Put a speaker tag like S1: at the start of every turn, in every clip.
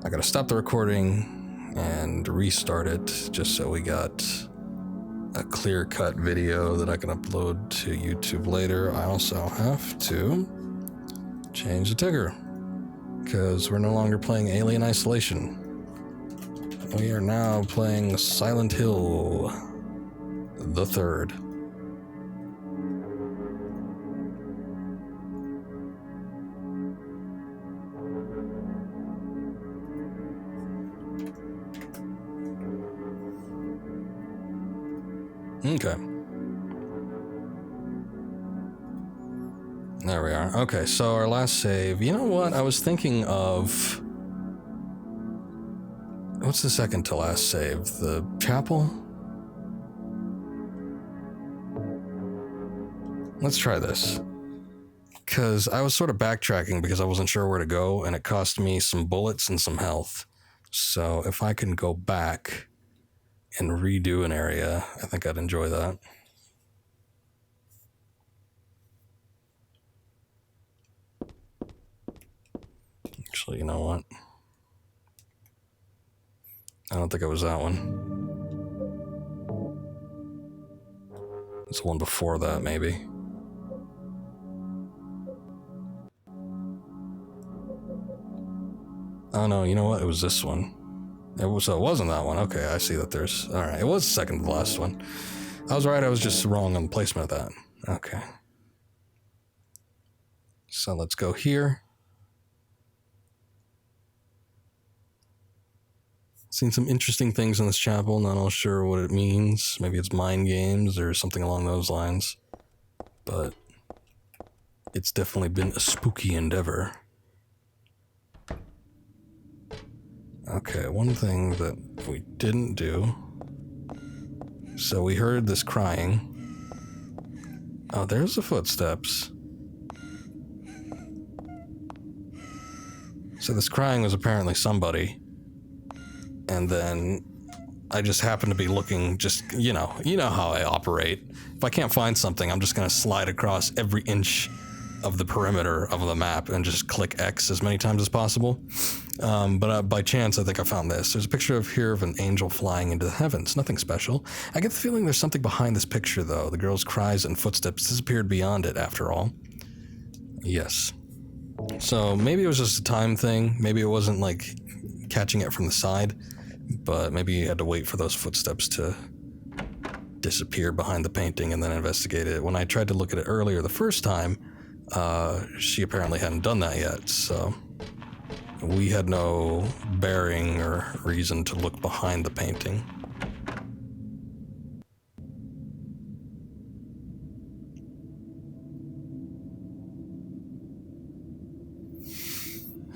S1: I gotta stop the recording and restart it just so we got a clear-cut video that I can upload to YouTube later. I also have to change the ticker because we're no longer playing Alien Isolation. We are now playing Silent Hill the Third. Okay. There we are. Okay, so our last save. You know what? I was thinking of... What's the second to last save? The chapel? Let's try this. Because I was sort of backtracking because I wasn't sure where to go, and it cost me some bullets and some health. So if I can go back and redo an area, I think I'd enjoy that. Actually, you know what? I don't think it was that one. It's the one before that, maybe. Oh no, you know what? It was this one. It wasn't that one. Okay, I see that there's... Alright, it was the second to the last one. I was right, I was just wrong on the placement of that. Okay. So let's go here. Seen some interesting things in this chapel, not all sure what it means. Maybe it's mind games or something along those lines. But it's definitely been a spooky endeavor. Okay, one thing that we didn't do. So we heard this crying. Oh, there's the footsteps. So this crying was apparently somebody. And then I just happened to be looking, just, you know how I operate. If I can't find something, I'm just going to slide across every inch of the perimeter of the map and just click X as many times as possible. But by chance, I think I found this. There's a picture here of an angel flying into the heavens. Nothing special. I get the feeling there's something behind this picture, though. The girl's cries and footsteps disappeared beyond it, after all. Yes. So maybe it was just a time thing. Maybe it wasn't, like, catching it from the side. But maybe you had to wait for those footsteps to disappear behind the painting and then investigate it. When I tried to look at it earlier the first time, she apparently hadn't done that yet, so we had no bearing or reason to look behind the painting.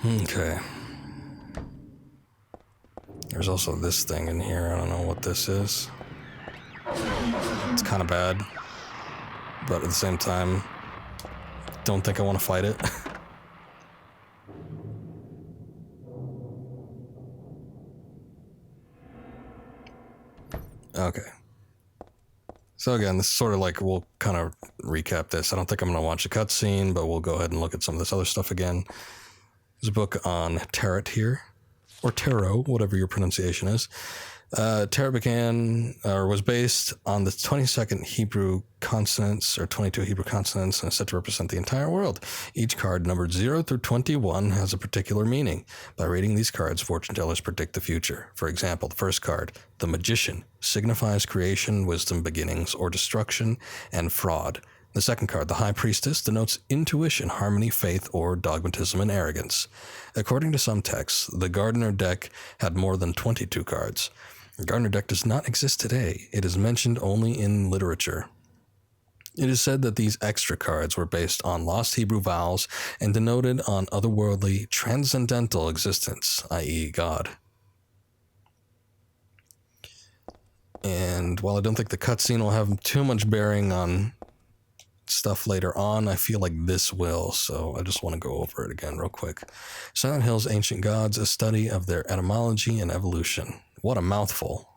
S1: Okay. There's also this thing in here. I don't know what this is. It's kind of bad, but at the same time, don't think I want to fight it. Okay. So again, this is sort of like, we'll kind of recap this. I don't think I'm going to watch a cutscene, but we'll go ahead and look at some of this other stuff again. There's a book on tarot here. Or tarot, whatever your pronunciation is. Tarot was based on the 22nd Hebrew consonants, or 22 Hebrew consonants, and is said to represent the entire world. Each card, numbered 0 through 21, has a particular meaning. By reading these cards, fortune tellers predict the future. For example, the first card, the Magician, signifies creation, wisdom, beginnings, or destruction, and fraud. The second card, the High Priestess, denotes intuition, harmony, faith, or dogmatism and arrogance. According to some texts, the Gardner deck had more than 22 cards. The Gardner deck does not exist today. It is mentioned only in literature. It is said that these extra cards were based on lost Hebrew vowels and denoted an otherworldly, transcendental existence, i.e. God. And while I don't think the cutscene will have too much bearing on stuff later on, I feel like this will, so I just want to go over it again real quick. Silent Hill's Ancient Gods, a study of their etymology and evolution. What a mouthful.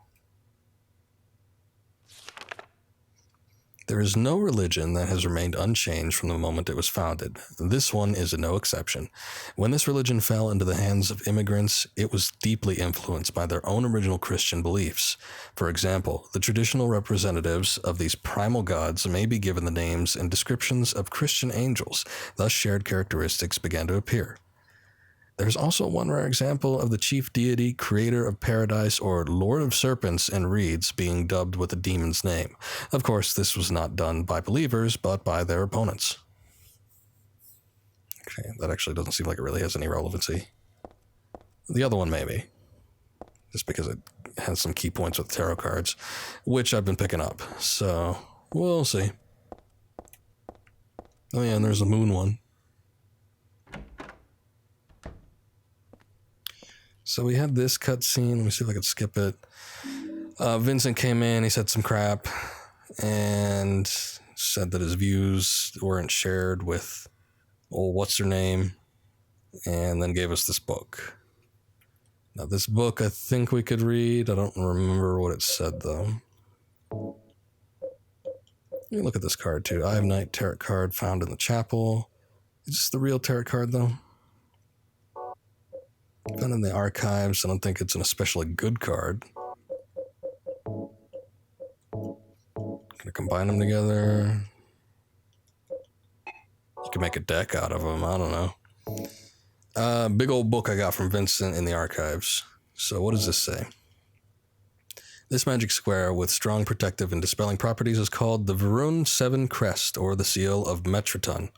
S1: There is no religion that has remained unchanged from the moment it was founded. This one is no exception. When this religion fell into the hands of immigrants, it was deeply influenced by their own original Christian beliefs. For example, the traditional representatives of these primal gods may be given the names and descriptions of Christian angels. Thus, shared characteristics began to appear. There's also one rare example of the chief deity, creator of paradise, or lord of serpents and reeds being dubbed with a demon's name. Of course, this was not done by believers, but by their opponents. Okay, that actually doesn't seem like it really has any relevancy. The other one, maybe. Just because it has some key points with tarot cards, which I've been picking up. So, we'll see. Oh yeah, and there's a moon one. So we had this cutscene. Let me see if I can skip it. Vincent came in. He said some crap and said that his views weren't shared with what's her name, and then gave us this book. Now, this book I think we could read. I don't remember what it said, though. Let me look at this card, too. Eye of Night tarot card found in the chapel. Is this the real tarot card, though? Found in the archives. I don't think it's an especially good card. Gonna combine them together. You can make a deck out of them. I don't know. Big old book I got from Vincent in the archives. So what does this say? This magic square with strong protective and dispelling properties is called the Varun 7 Crest, or the Seal of Metriton.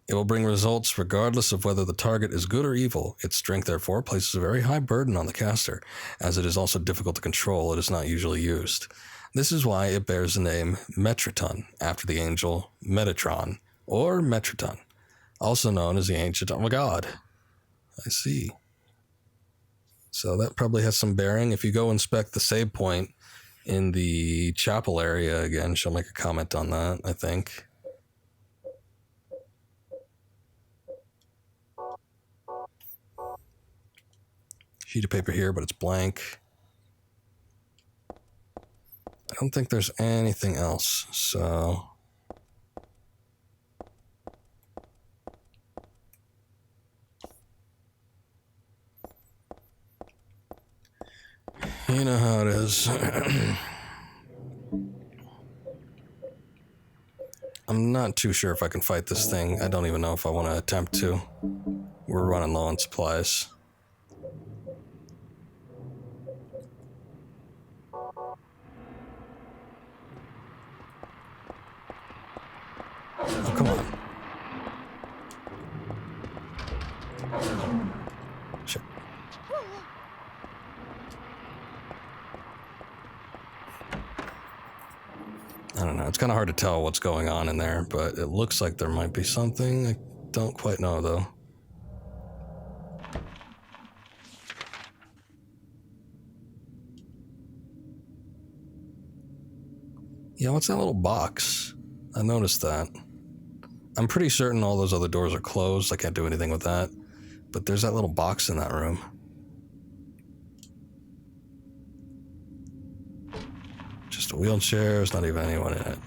S1: It will bring results regardless of whether the target is good or evil. Its strength, therefore, places a very high burden on the caster. As it is also difficult to control, it is not usually used. This is why it bears the name Metriton, after the angel Metatron, or Metriton, also known as the ancient of a god. I see. So that probably has some bearing. If you go inspect the save point in the chapel area again, she'll make a comment on that, I think. Sheet of paper here, but it's blank. I don't think there's anything else, so... You know how it is. I'm not too sure if I can fight this thing. I don't even know if I want to attempt to. We're running low on supplies. Oh, come on. Shit. I don't know. It's kind of hard to tell what's going on in there, but it looks like there might be something. I don't quite know, though. Yeah, what's that little box? I noticed that. I'm pretty certain all those other doors are closed. I can't do anything with that. But there's that little box in that room. Just a wheelchair. There's not even anyone in it.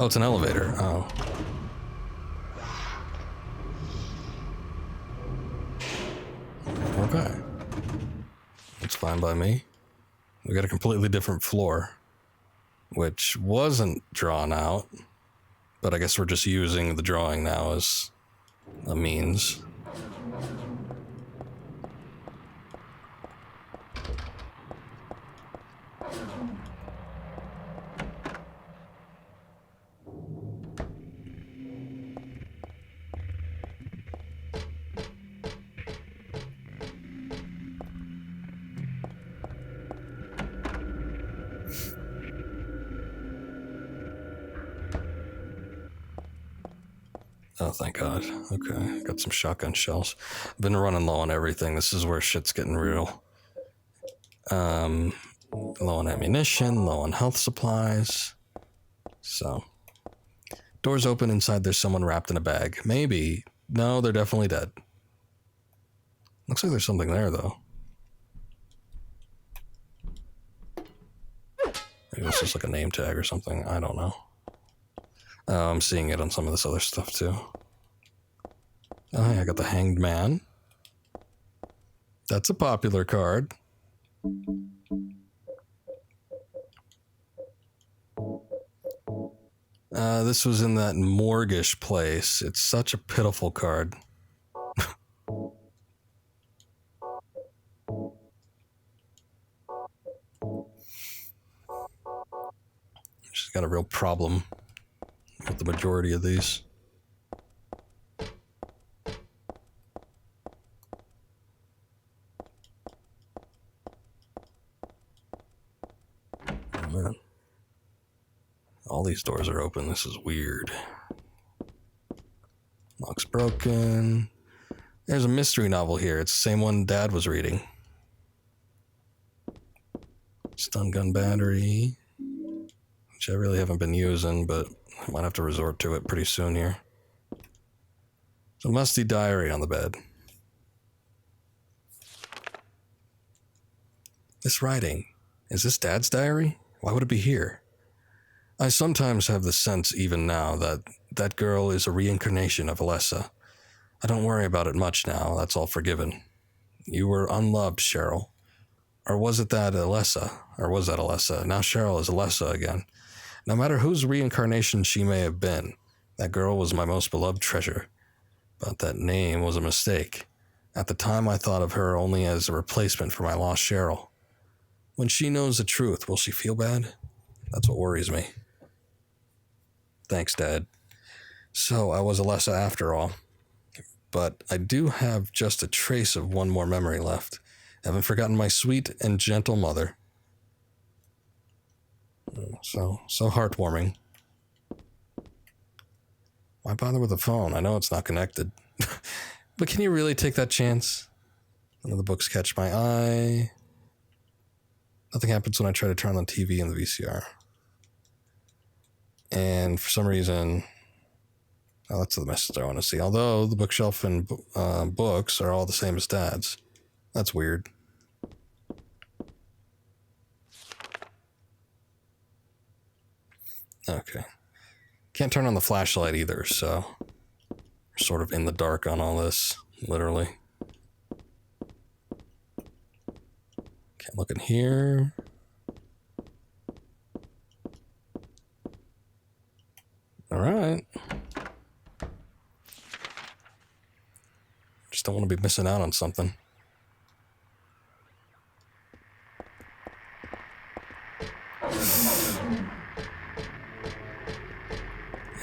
S1: Oh, it's an elevator. Oh. Okay. That's fine by me. We got a completely different floor, which wasn't drawn out, but I guess we're just using the drawing now as a means. Oh, thank God. Okay, got some shotgun shells. Been running low on everything. This is where shit's getting real. Low on ammunition, low on health supplies. So, Doors open. Inside there's someone wrapped in a bag. Maybe. No, they're definitely dead. Looks like there's something there, though. Maybe this is like a name tag or something. I don't know. I'm seeing it on some of this other stuff, too. Oh, yeah, I got the Hanged Man. That's a popular card. This was in that mortgage place. It's such a pitiful card. She's got a real problem with the majority of these. Oh, man. All these doors are open. This is weird. Lock's broken. There's a mystery novel here. It's the same one Dad was reading. Stun gun battery, which I really haven't been using, but I might have to resort to it pretty soon here. It's a musty diary on the bed. This writing, is this Dad's diary? Why would it be here? I sometimes have the sense, even now, that that girl is a reincarnation of Alessa. I don't worry about it much now. That's all forgiven. You were unloved, Cheryl. Or was it that Alessa? Or was that Alessa? Now Cheryl is Alessa again. No matter whose reincarnation she may have been, that girl was my most beloved treasure. But that name was a mistake. At the time, I thought of her only as a replacement for my lost Cheryl. When she knows the truth, will she feel bad? That's what worries me. Thanks, Dad. So, I was Alessa after all. But I do have just a trace of one more memory left. I haven't forgotten my sweet and gentle mother. So heartwarming. Why bother with the phone? I know it's not connected. But can you really take that chance? None of the books catch my eye. Nothing happens when I try to turn on the TV and the VCR. And for some reason... Oh, that's the message I want to see. Although the bookshelf and books are all the same as Dad's. That's weird. Okay. Can't turn on the flashlight either, so... We're sort of in the dark on all this, literally. Can't look in here. Alright. Just don't want to be missing out on something. Yeah,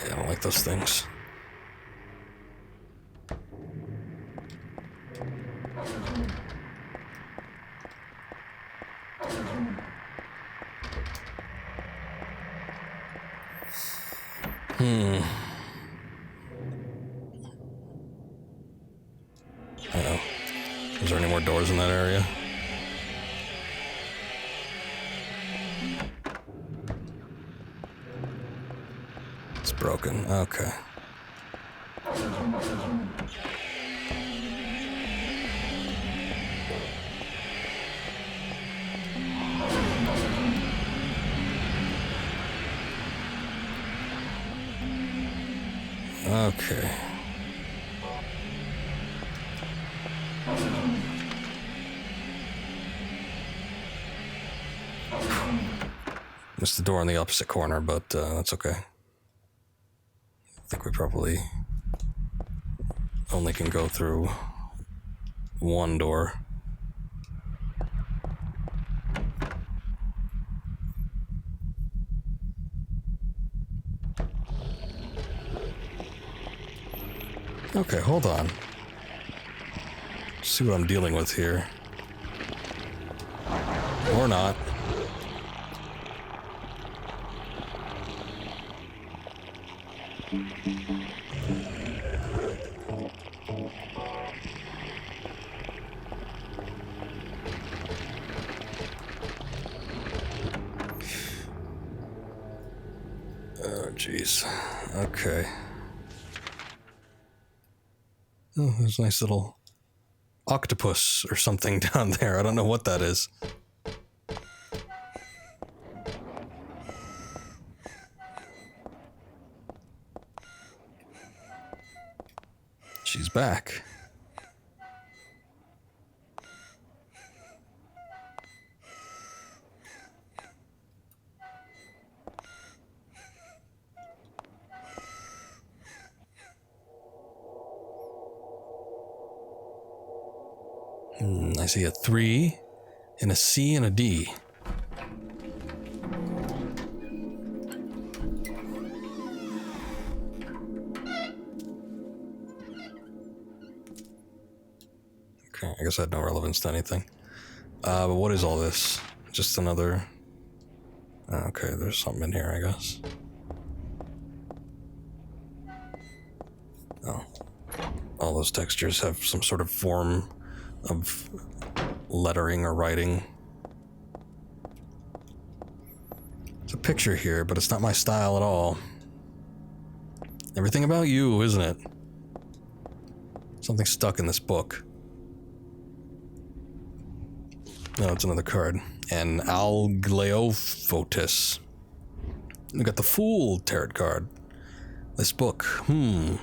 S1: I don't like those things. I know. Is there any more doors in that area? It's broken. Okay. Okay. Missed the door in the opposite corner, but that's okay. I think we probably only can go through one door. Okay, hold on. See what I'm dealing with here. Or not. jeez. Okay. Oh, there's a nice little octopus or something down there. I don't know what that is. She's back. I see a 3 and a C and a D. Okay, I guess that had no relevance to anything. But what is all this? Just another... Okay, there's something in here, I guess. Oh. All those textures have some sort of form of lettering or writing. There's a picture here, but it's not my style at all. Everything about you, isn't it? Something stuck in this book. No, it's another card. An Algleophotis. We got the Fool tarot card. This book, I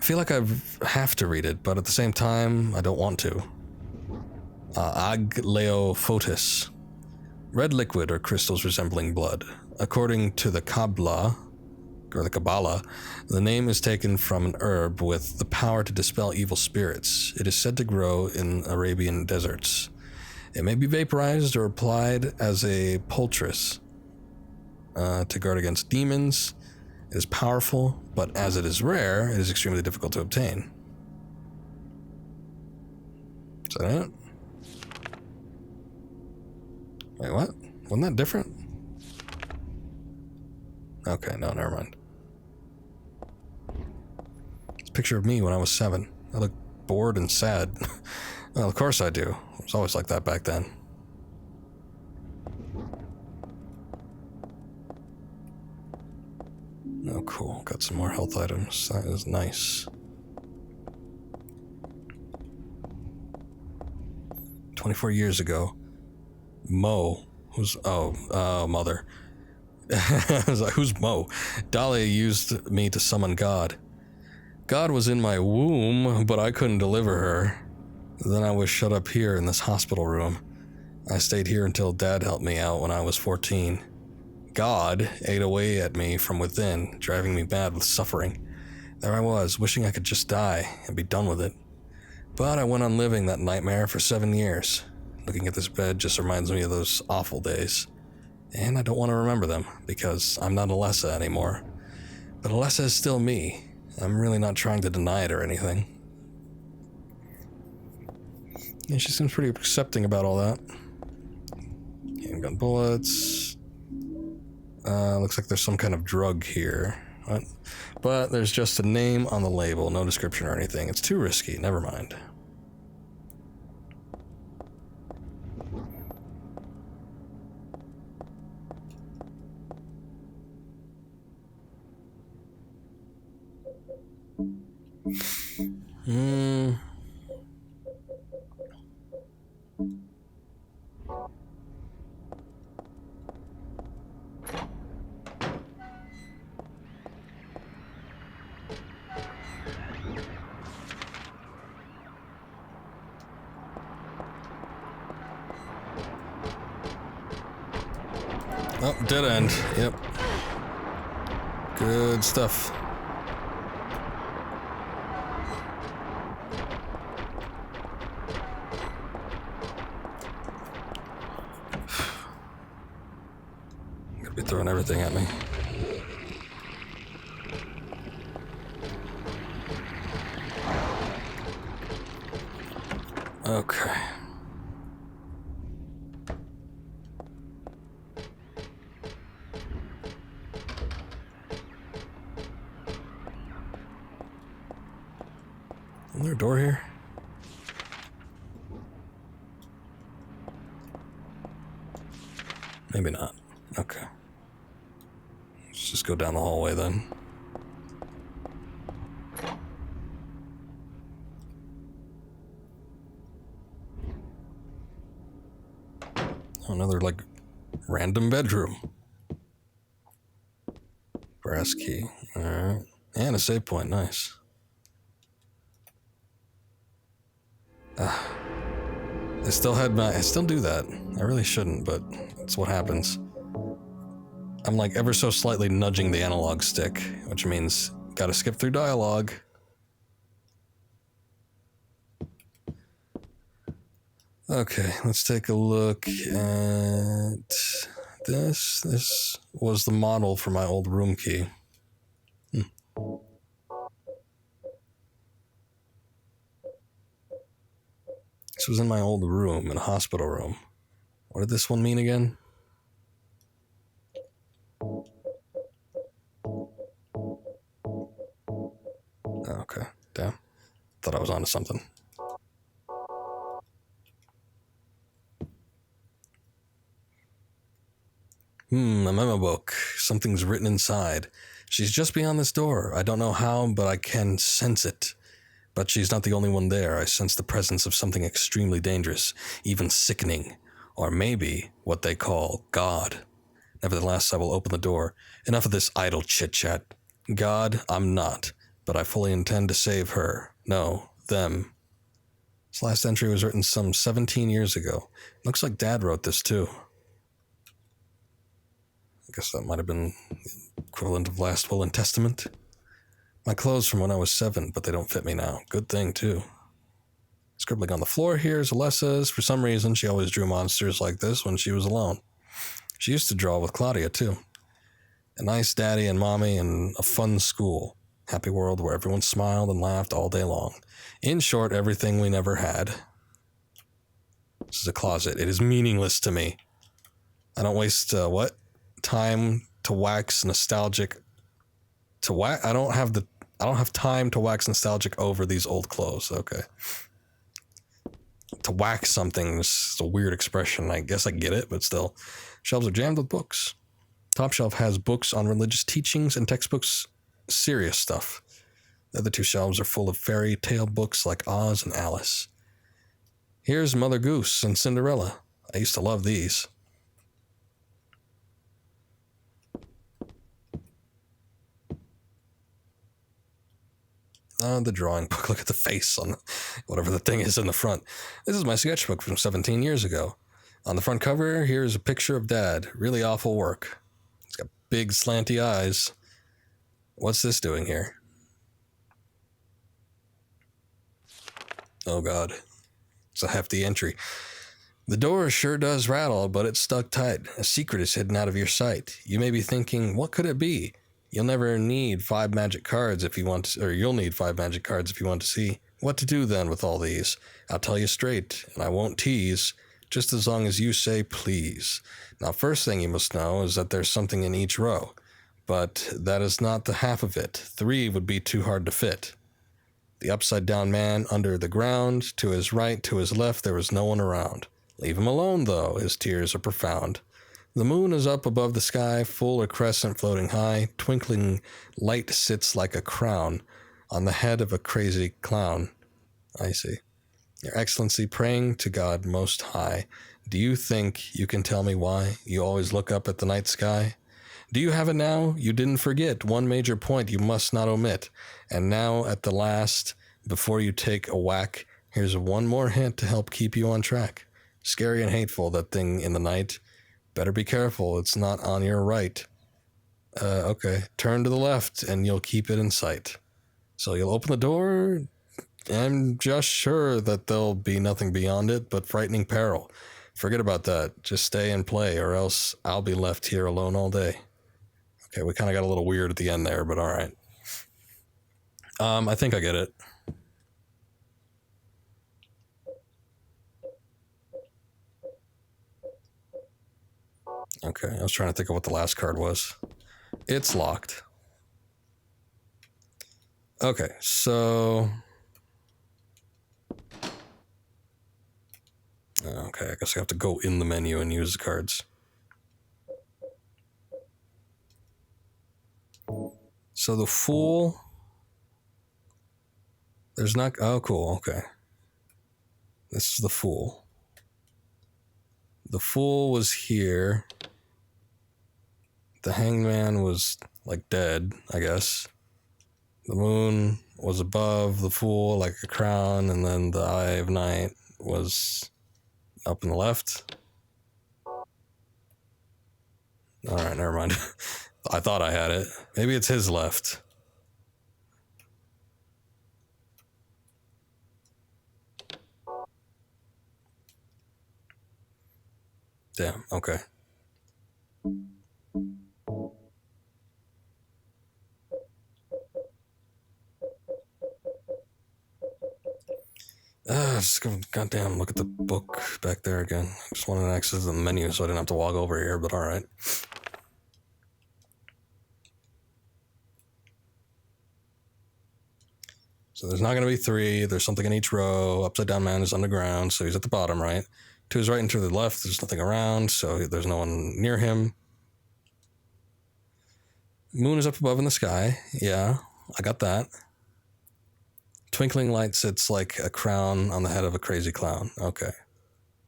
S1: feel like I have to read it, but at the same time, I don't want to. Agleophotis. Red liquid or crystals resembling blood. According to the Kabbalah, the name is taken from an herb with the power to dispel evil spirits. It is said to grow in Arabian deserts. It may be vaporized or applied as a poultice to guard against demons. It is powerful, but as it is rare, it is extremely difficult to obtain. Is that it? Wait, what? Wasn't that different? Okay, no, never mind. It's a picture of me when I was 7. I look bored and sad. Well, of course I do. I was always like that back then. Oh, cool. Got some more health items. That is nice. 24 years ago, Mo, mother. I was like, who's Mo? Dahlia used me to summon God. God was in my womb, but I couldn't deliver her. Then I was shut up here in this hospital room. I stayed here until Dad helped me out when I was 14. God ate away at me from within, driving me mad with suffering. There I was, wishing I could just die and be done with it. But I went on living that nightmare for 7 years. Looking at this bed just reminds me of those awful days. And I don't want to remember them, because I'm not Alessa anymore. But Alessa is still me. I'm really not trying to deny it or anything. Yeah, she seems pretty accepting about all that. Handgun bullets. Looks like there's some kind of drug here. What? But there's just a name on the label, no description or anything. It's too risky, never mind. Oh, dead end. Yep. Good stuff. Gonna be throwing everything at me. Okay. Is there a door here? Maybe not. Okay. just go down the hallway then. Oh, another, like, random bedroom. Brass key. Alright. And a save point. Nice. I still do that. I really shouldn't, but it's what happens. I'm like ever so slightly nudging the analog stick, which means gotta skip through dialogue. Okay, let's take a look at this. This was the model for my old room key. This was in my old room, in a hospital room. What did this one mean again? Oh, okay, damn. Thought I was onto something. A memo book. Something's written inside. She's just beyond this door. I don't know how, but I can sense it. But she's not the only one there. I sense the presence of something extremely dangerous, even sickening. Or maybe what they call God. Nevertheless, I will open the door. Enough of this idle chit-chat. God, I'm not. But I fully intend to save her. No, them. This last entry was written some 17 years ago. Looks like Dad wrote this too. I guess that might have been the equivalent of last will and testament. My clothes from when I was 7, but they don't fit me now. Good thing, too. Scribbling on the floor here is Alessa's. For some reason, she always drew monsters like this when she was alone. She used to draw with Claudia, too. A nice daddy and mommy and a fun school. Happy world where everyone smiled and laughed all day long. In short, everything we never had. This is a closet. It is meaningless to me. I don't waste, time to wax nostalgic. I don't have time to wax nostalgic over these old clothes. Okay. To wax something is a weird expression. I guess I get it, but still. Shelves are jammed with books. Top shelf has books on religious teachings and textbooks, serious stuff. The other 2 shelves are full of fairy tale books like Oz and Alice. Here's Mother Goose and Cinderella. I used to love these. The drawing book. Look at the face on whatever the thing is in the front. This is my sketchbook from 17 years ago. On the front cover, here's a picture of Dad. Really awful work. He's got big slanty eyes. What's this doing here? Oh God. It's a hefty entry. The door sure does rattle, but it's stuck tight. A secret is hidden out of your sight. You may be thinking, what could it be? You'll need 5 magic cards if you want to, or you'll need 5 magic cards if you want to see. What to do then with all these? I'll tell you straight, and I won't tease, just as long as you say please. Now, first thing you must know is that there's something in each row, but that is not the half of it. 3 would be too hard to fit. The upside-down man under the ground, to his right, to his left, there was no one around. Leave him alone, though, his tears are profound. The moon is up above the sky, full or crescent floating high. Twinkling light sits like a crown on the head of a crazy clown. I see. Your Excellency, praying to God Most High, do you think you can tell me why you always look up at the night sky? Do you have it now? You didn't forget one major point you must not omit. And now, at the last, before you take a whack, here's one more hint to help keep you on track. Scary and hateful, that thing in the night. Better be careful, it's not on your right. Okay. Turn to the left, and you'll keep it in sight. So you'll open the door. I'm just sure that there'll be nothing beyond it but frightening peril. Forget about that. Just stay and play, or else I'll be left here alone all day. Okay, we kind of got a little weird at the end there, but all right. I think I get it. Okay, I was trying to think of what the last card was. It's locked. Okay, so... Okay, I guess I have to go in the menu and use the cards. So the Fool... There's not... Oh, cool, okay. This is the Fool. The Fool was here. The Hangman was, like, dead, I guess. The Moon was above the Fool, like a crown, and then the Eye of Night was up in the left. Alright, never mind. I thought I had it. Maybe it's his left. Damn, okay. Just go, goddamn, look at the book back there again. I just wanted to access the menu so I didn't have to walk over here, but alright. So there's not going to be 3. There's something in each row. Upside Down Man is underground, so he's at the bottom, right? To his right and to the left, there's nothing around, so there's no one near him. Moon is up above in the sky. Yeah, I got that. Twinkling light sits like a crown on the head of a crazy clown. Okay.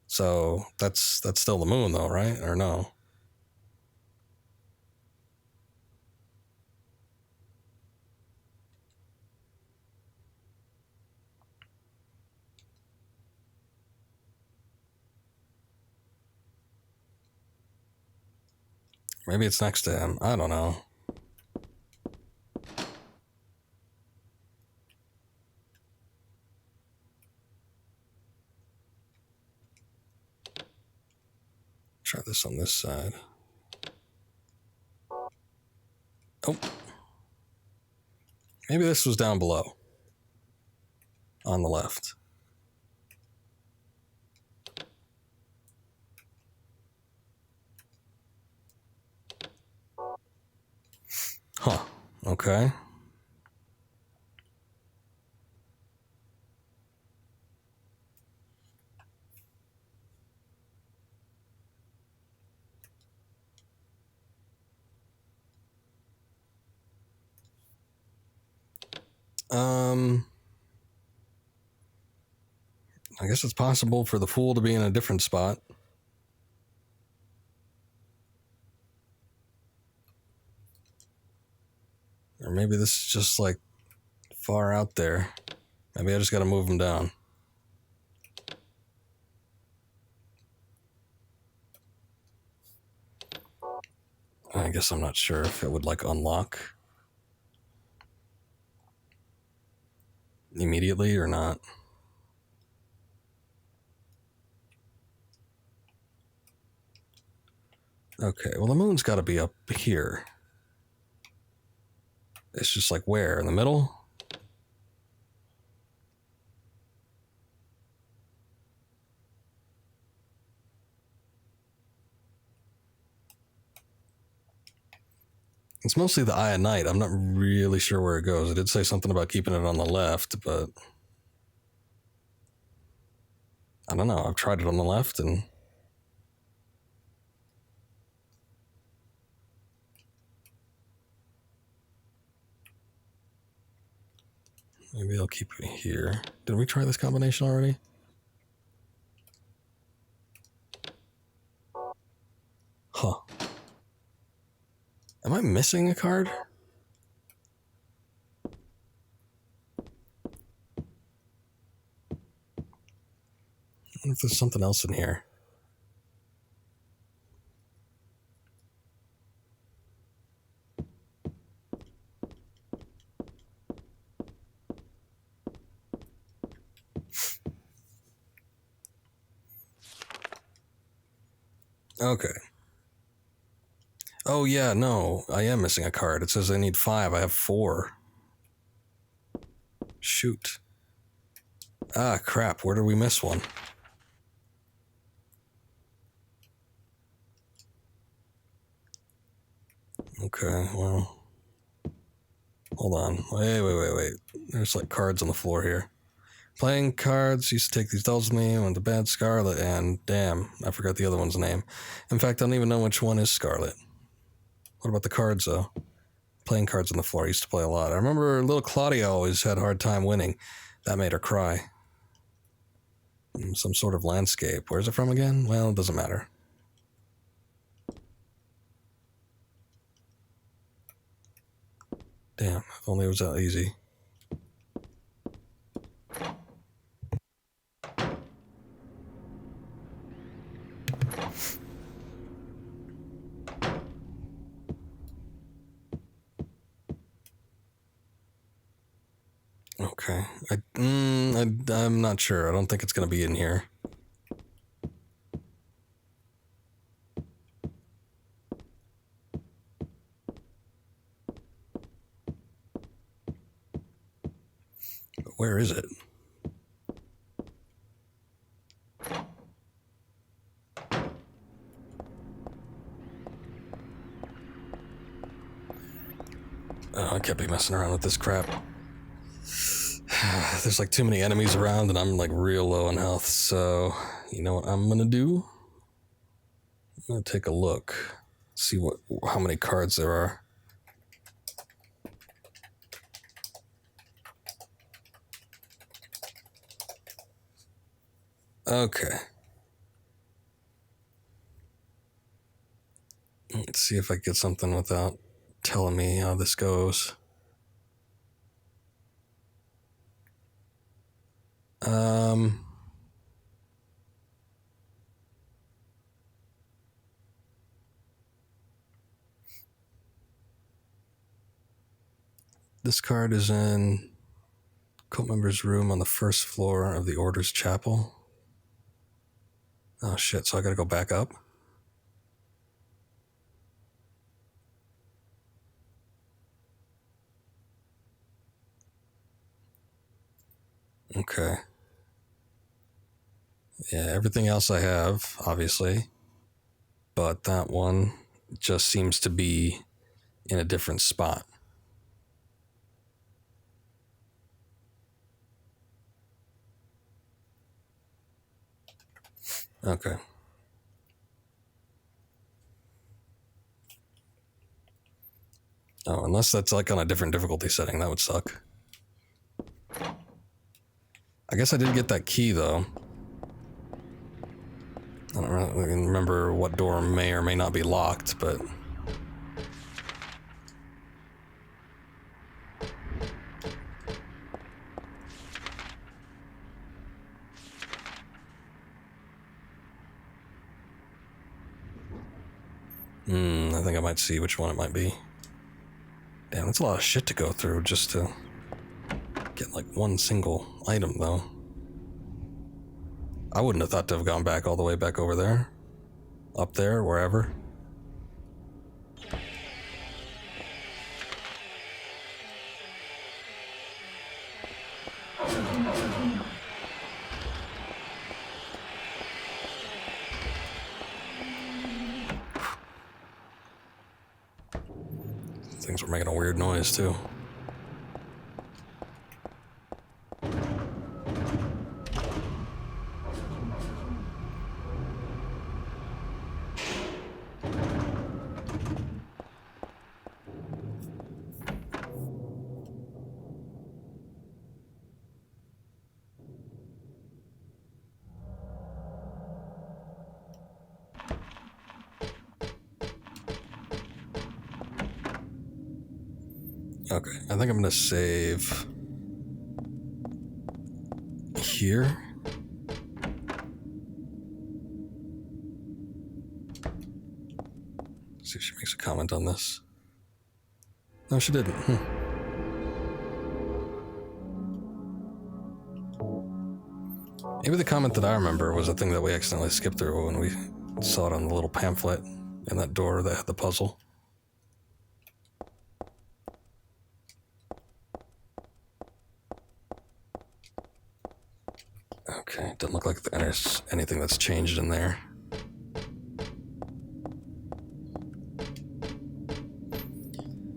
S1: So that's still the moon, though, right? Or no? Maybe it's next to him. I don't know. Try this on this side. Oh. Maybe this was down below. On the left. Huh. Okay. I guess it's possible for the Fool to be in a different spot. Or maybe this is just like far out there. Maybe I just gotta move him down. I guess I'm not sure if it would like unlock immediately or not. Okay, well the moon's gotta be up here. It's just like where? In the middle? It's mostly the Eye of Night. I'm not really sure where it goes. I did say something about keeping it on the left, but I don't know. I've tried it on the left and maybe I'll keep it here. Did we try this combination already? Huh. Am I missing a card? I wonder if there's something else in here. Okay. Oh yeah, no, I am missing a card. It says I need 5. I have 4. Shoot. Ah, crap. Where did we miss one? Okay, well. Hold on. Wait. There's like cards on the floor here. Playing cards, used to take these dolls with me, went to bed, Scarlet, and damn, I forgot the other one's name. In fact, I don't even know which one is Scarlet. What about the cards, though? Playing cards on the floor. I used to play a lot. I remember little Claudia always had a hard time winning. That made her cry. Some sort of landscape. Where's it from again? Well, it doesn't matter. Damn, if only it was that easy. Okay, I'm not sure. I don't think it's going to be in here. But where is it? Oh, I can't be messing around with this crap. There's like too many enemies around and I'm like real low on health, so you know what I'm gonna do? I'm gonna take a look, see how many cards there are. Okay. Let's see if I get something without telling me how this goes. This card is in cult member's room on the first floor of the Order's Chapel. Oh shit, so I gotta go back up? Okay. Yeah, everything else I have, obviously. But that one just seems to be in a different spot. Okay. Oh, unless that's like on a different difficulty setting, that would suck. I guess I did get that key, though. I don't really remember what door may or may not be locked, but... I think I might see which one it might be. Damn, that's a lot of shit to go through just to get like one single item, though. I wouldn't have thought to have gone back all the way back over there. Up there, wherever. Things were making a weird noise, too. Okay, I think I'm gonna save here. See if she makes a comment on this. No, she didn't. Maybe the comment that I remember was a thing that we accidentally skipped through when we saw it on the little pamphlet in that door that had the puzzle. Okay, doesn't look like there's anything that's changed in there.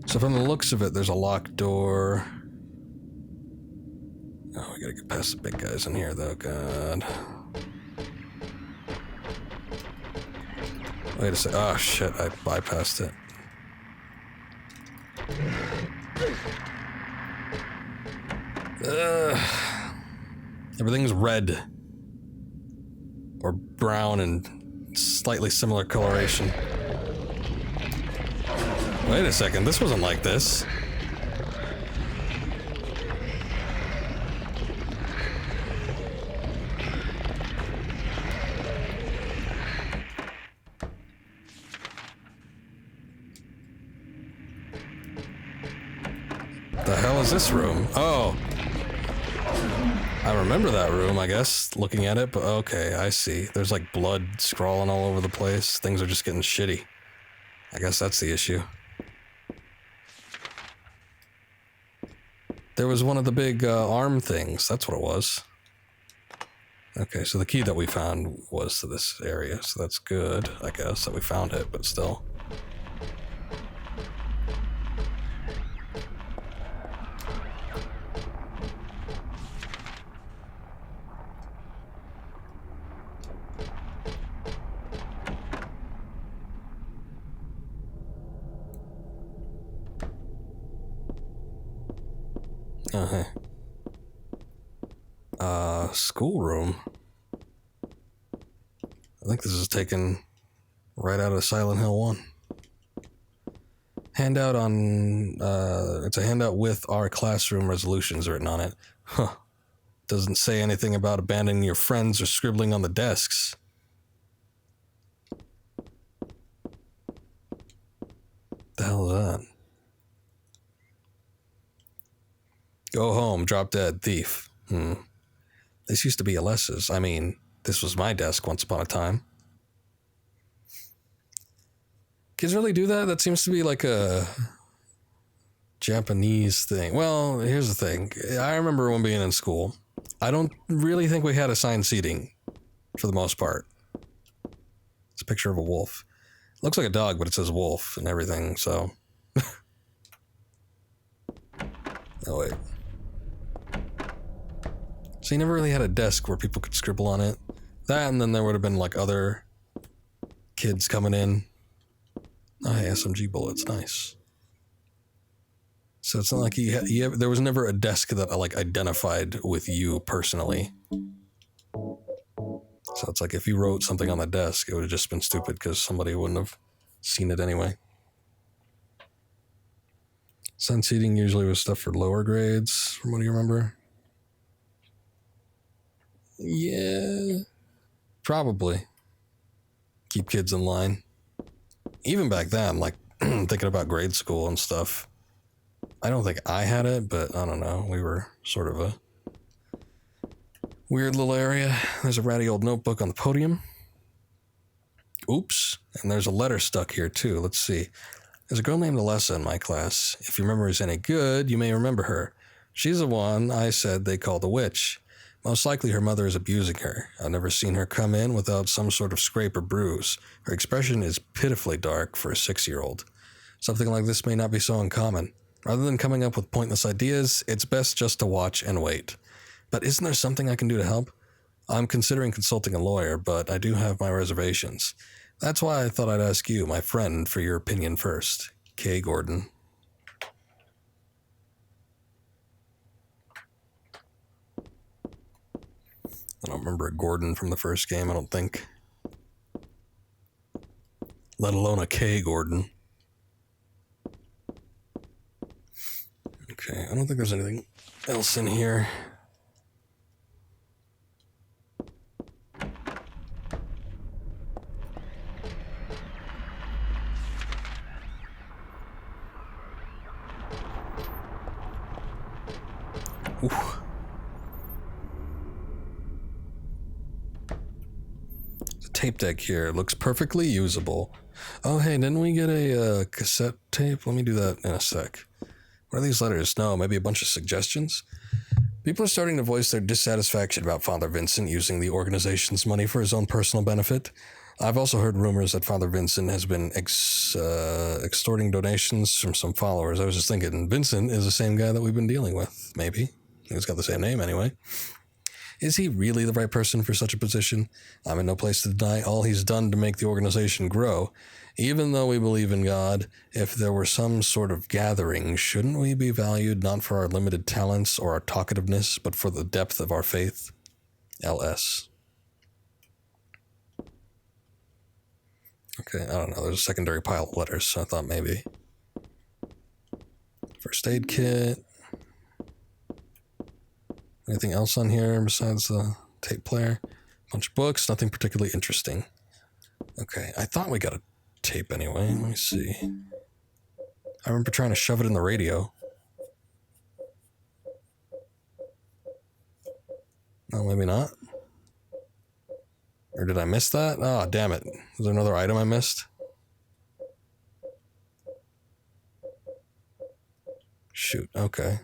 S1: So from the looks of it, there's a locked door. Oh, we gotta get past the big guys in here, though. God. Wait a sec. Oh, shit. I bypassed it. Everything's red. Or brown and slightly similar coloration. Wait a second, this wasn't like this. The hell is this room? Oh. I remember that room, I guess, looking at it, but okay, I see. There's like blood scrawling all over the place. Things are just getting shitty. I guess that's the issue. There was one of the big arm things. That's what it was. Okay, so the key that we found was to this area, so that's good, I guess, that we found it, but still. Schoolroom. I think this is taken right out of Silent Hill 1. Handout on, it's a handout with our classroom resolutions written on it. Huh. Doesn't say anything about abandoning your friends or scribbling on the desks. The hell is that? Go home, drop dead, thief. This used to be Alessa's. I mean, this was my desk once upon a time. Kids really do that? That seems to be like a Japanese thing. Well, here's the thing. I remember when being in school, I don't really think we had assigned seating for the most part. It's a picture of a wolf. It looks like a dog, but it says wolf and everything, so. Oh, wait. So you never really had a desk where people could scribble on it. That, and then there would have been like other kids coming in. Oh, hey, SMG bullets, nice. So it's not like there was never a desk that like identified with you personally. So it's like if you wrote something on the desk, it would have just been stupid because somebody wouldn't have seen it anyway. Sun seating usually was stuff for lower grades, from what do you remember? Yeah, probably. Keep kids in line. Even back then, like thinking about grade school and stuff, I don't think I had it, but I don't know. We were sort of a weird little area. There's a ratty old notebook on the podium. Oops. And there's a letter stuck here too. Let's see. There's a girl named Alessa in my class. If your memory is any good, you may remember her. She's the one I said they called a witch. Most likely her mother is abusing her. I've never seen her come in without some sort of scrape or bruise. Her expression is pitifully dark for a 6-year-old. Something like this may not be so uncommon. Rather than coming up with pointless ideas, it's best just to watch and wait. But isn't there something I can do to help? I'm considering consulting a lawyer, but I do have my reservations. That's why I thought I'd ask you, my friend, for your opinion first. K. Gordon. I don't remember a Gordon from the first game, I don't think. Let alone a K. Gordon. Okay, I don't think there's anything else in here. Ooh. Tape deck here. It looks perfectly usable. Oh, hey, didn't we get a cassette tape? Let me do that in a sec. What are these letters? No, maybe a bunch of suggestions? People are starting to voice their dissatisfaction about Father Vincent using the organization's money for his own personal benefit. I've also heard rumors that Father Vincent has been extorting donations from some followers. I was just thinking, Vincent is the same guy that we've been dealing with, maybe. He's got the same name anyway. Is he really the right person for such a position? I'm in no place to deny all he's done to make the organization grow. Even though we believe in God, if there were some sort of gathering, shouldn't we be valued not for our limited talents or our talkativeness, but for the depth of our faith? LS. Okay, I don't know. There's a secondary pile of letters, so I thought maybe. First aid kit. Anything else on here besides the tape player? Bunch of books, nothing particularly interesting. Okay, I thought we got a tape anyway. Let me see. I remember trying to shove it in the radio. No, maybe not. Or did I miss that? Oh, damn it. Is there another item I missed? Shoot, okay.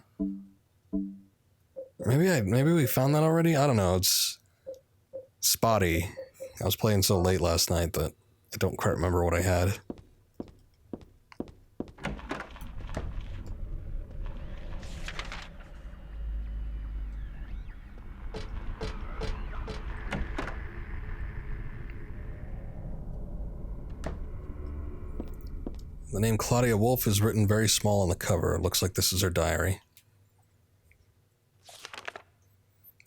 S1: Maybe we found that already? I don't know, it's spotty. I was playing so late last night that I don't quite remember what I had. The name Claudia Wolf is written very small on the cover. It looks like this is her diary.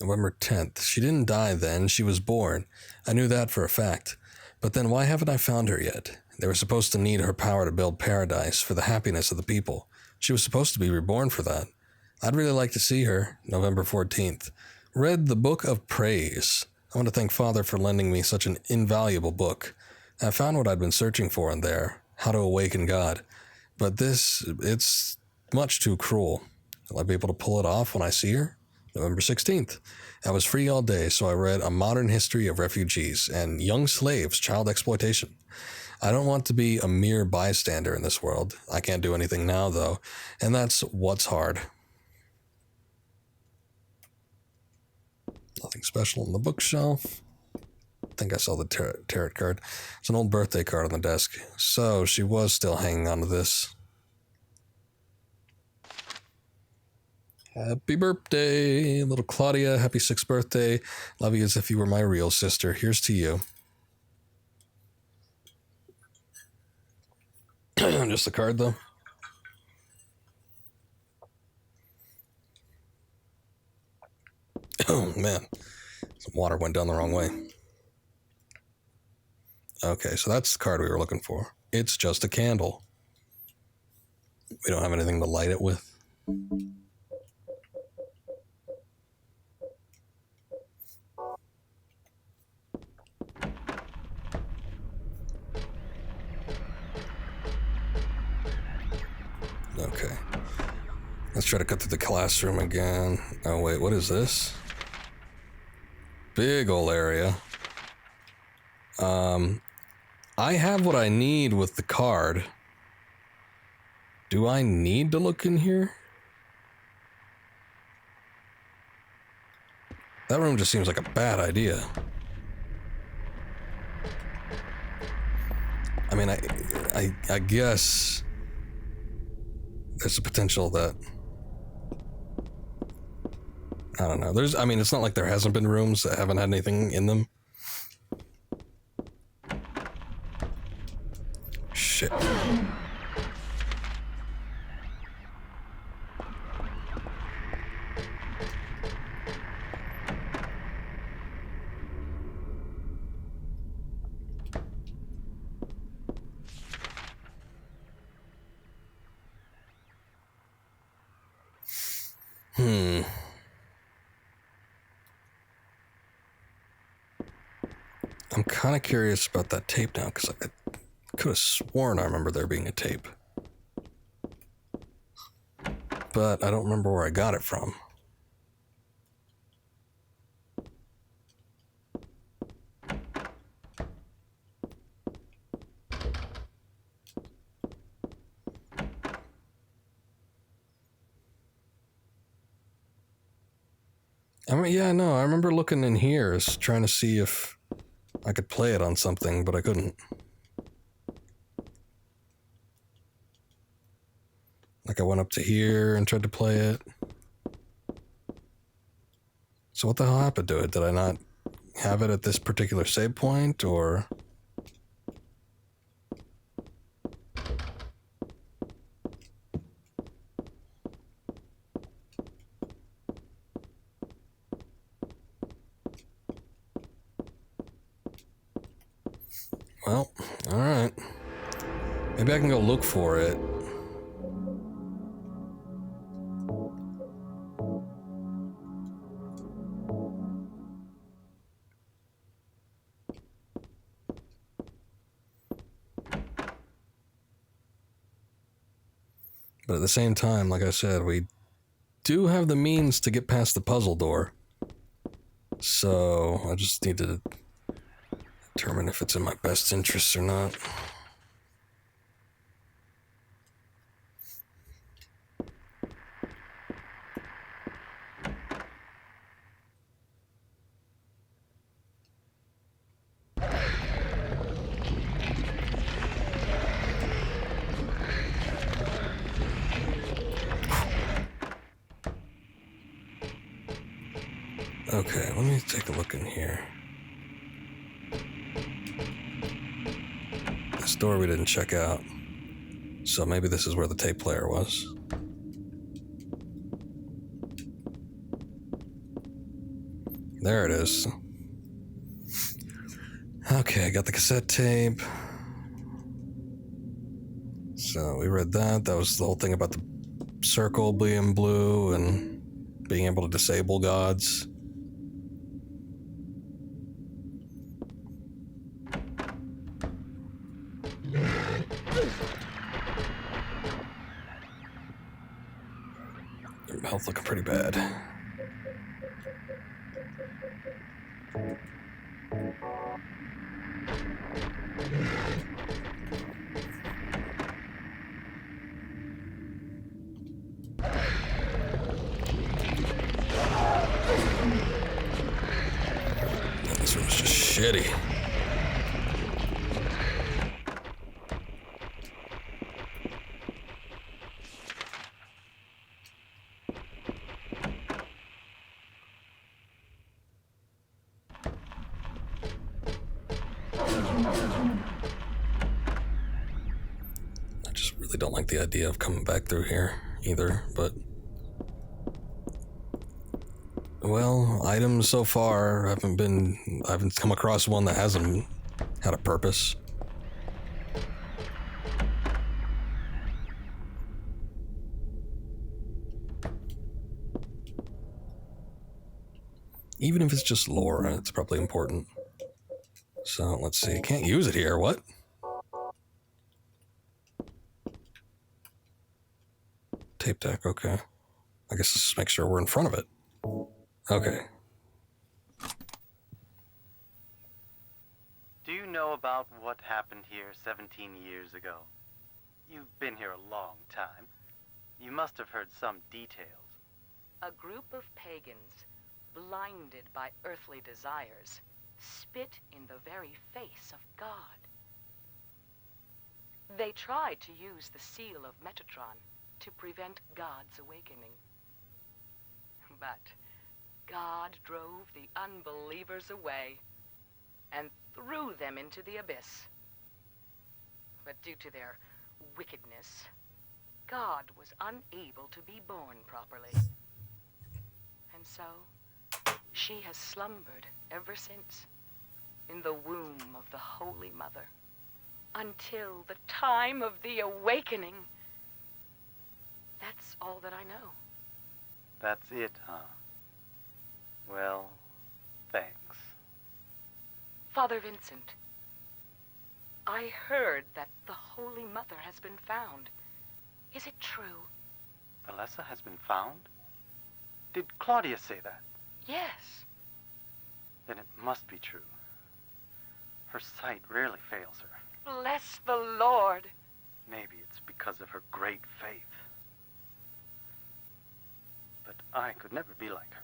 S1: November 10th. She didn't die then, she was born. I knew that for a fact. But then why haven't I found her yet? They were supposed to need her power to build paradise for the happiness of the people. She was supposed to be reborn for that. I'd really like to see her. November 14th. Read the Book of Praise. I want to thank Father for lending me such an invaluable book. I found what I'd been searching for in there. How to awaken God. But it's much too cruel. Will I be able to pull it off when I see her? November 16th. I was free all day, so I read A Modern History of Refugees and Young Slaves, Child Exploitation. I don't want to be a mere bystander in this world. I can't do anything now, though, and that's what's hard. Nothing special on the bookshelf. I think I saw the tarot card. It's an old birthday card on the desk. So she was still hanging on to this. Happy birthday, little Claudia. Happy 6th birthday. Love you as if you were my real sister. Here's to you. Just the card, though. Oh, man. Some water went down the wrong way. Okay, so that's the card we were looking for. It's just a candle. We don't have anything to light it with. Okay. Let's try to cut through the classroom again. Oh, wait, what is this? Big ol' area. I have what I need with the card. Do I need to look in here? That room just seems like a bad idea. I mean, I guess there's a potential that, I don't know. It's not like there hasn't been rooms that haven't had anything in them. Shit. I'm kind of curious about that tape now, because I could have sworn I remember there being a tape. But I don't remember where I got it from. I remember looking in here, trying to see if I could play it on something, but I couldn't. Like I went up to here and tried to play it. So what the hell happened to it? Did I not have it at this particular save point, or? Well, alright. Maybe I can go look for it. But at the same time, like I said, we do have the means to get past the puzzle door. So I just need to determine if it's in my best interest or not. Okay, let me take a look in here. This door we didn't check out. So maybe this is where the tape player was. There it is. Okay, I got the cassette tape. So we read that. That was the whole thing about the circle being blue and being able to disable gods. Their health looking pretty bad. This room's just shitty. I just really don't like the idea of coming back through here either, but... Well, items so far, I haven't come across one that hasn't had a purpose. Even if it's just lore, it's probably important. So, let's see. Can't use it here, what? Tape deck, okay. I guess let's just make sure we're in front of it. Okay.
S2: Do you know about what happened here 17 years ago? You've been here a long time. You must have heard some details.
S3: A group of pagans, blinded by earthly desires, spit in the very face of God. They tried to use the seal of Metatron to prevent God's awakening. But God drove the unbelievers away and threw them into the abyss. But due to their wickedness, God was unable to be born properly. And so, she has slumbered ever since in the womb of the Holy Mother until the time of the awakening. That's all that I know.
S2: That's it, huh? Well, thanks.
S3: Father Vincent, I heard that the Holy Mother has been found. Is it true?
S2: Alessa has been found? Did Claudia say that?
S3: Yes.
S2: Then it must be true. Her sight rarely fails her.
S3: Bless the Lord.
S2: Maybe it's because of her great faith. But I could never be like her.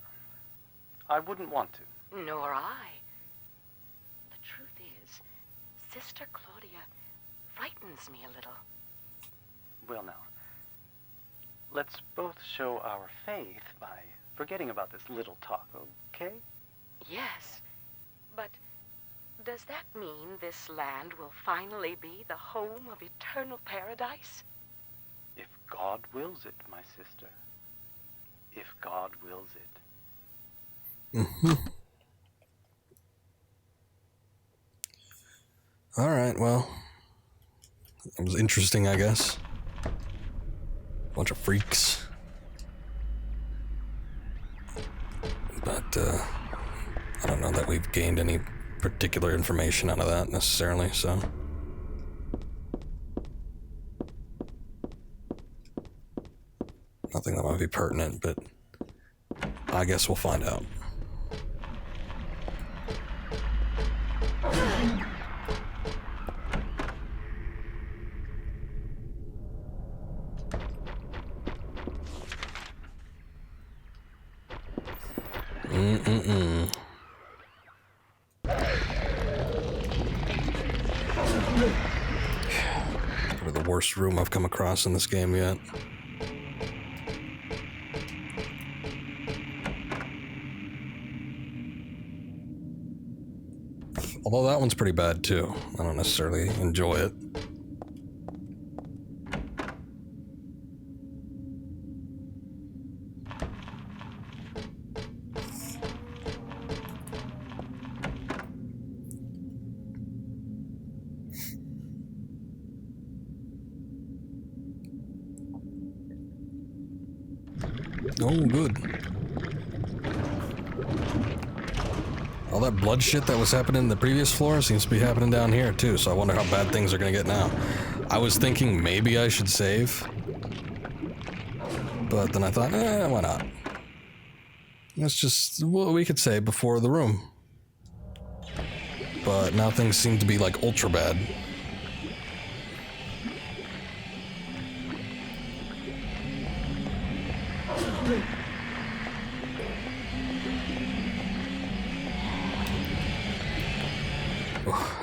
S2: I wouldn't want to.
S3: Nor I. The truth is, Sister Claudia frightens me a little.
S2: Well now, let's both show our faith by forgetting about this little talk, okay?
S3: Yes, but does that mean this land will finally be the home of eternal paradise?
S2: If God wills it, my sister. If God wills it.
S1: Alright, well. It was interesting, I guess. Bunch of freaks. But, I don't know that we've gained any particular information out of that, necessarily, so... Nothing that might be pertinent, but... I guess we'll find out. Probably the worst room I've come across in this game yet. Although that one's pretty bad too. I don't necessarily enjoy it. Oh, good. All that blood shit that was happening in the previous floor seems to be happening down here too, so I wonder how bad things are gonna get now. I was thinking maybe I should save, but then I thought, why not? That's just what we could say before the room. But now things seem to be like ultra bad.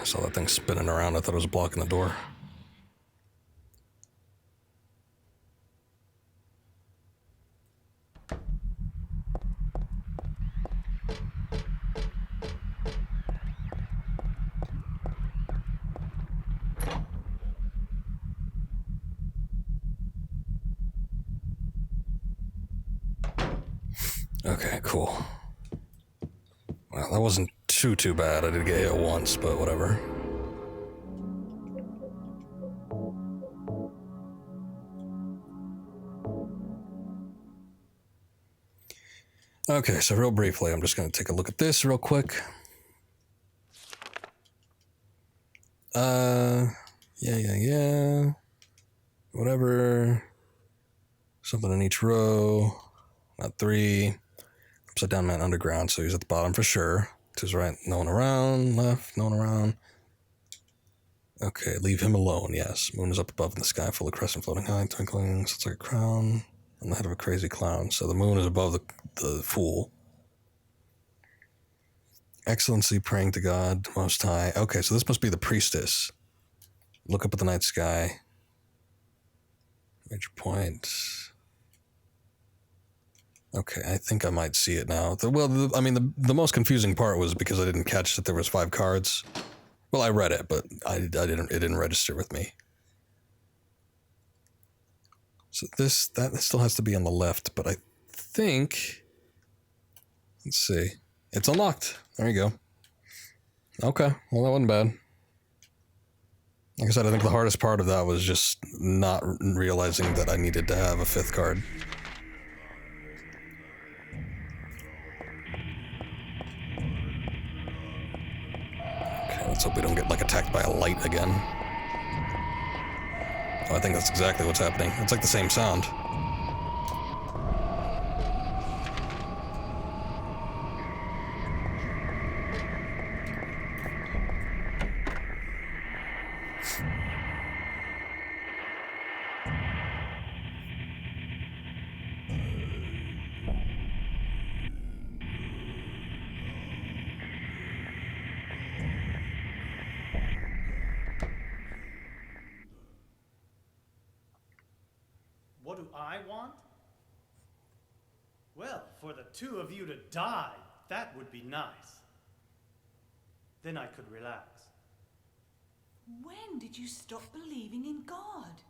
S1: I saw that thing spinning around. I thought it was blocking the door. Okay, cool. Well, that wasn't too bad. I did get hit once, but whatever. Okay, so real briefly, I'm just going to take a look at this real quick. Yeah. Whatever. Something in each row. Not 3. Upside down man underground, so he's at the bottom for sure. To his right, no one around. Left, no one around. Okay, leave him alone, yes. Moon is up above in the sky, full of crescent floating high, twinkling, so it's like a crown on the head of a crazy clown. So the moon is above the fool. Excellency praying to God, Most High. Okay, so this must be the priestess. Look up at the night sky. Major point. Okay, I think I might see it now. The most confusing part was because I didn't catch that there was 5 cards. Well, I read it, but it didn't register with me. So that still has to be on the left, but I think, let's see. It's unlocked. There you go. Okay, well, that wasn't bad. Like I said, I think the hardest part of that was just not realizing that I needed to have a 5th card. Let's hope we don't get, attacked by a light again. Oh, I think that's exactly what's happening. It's like the same sound.
S4: What do I want? Well, for the 2 of you to die, that would be nice. Then I could relax.
S5: When did you stop believing in God?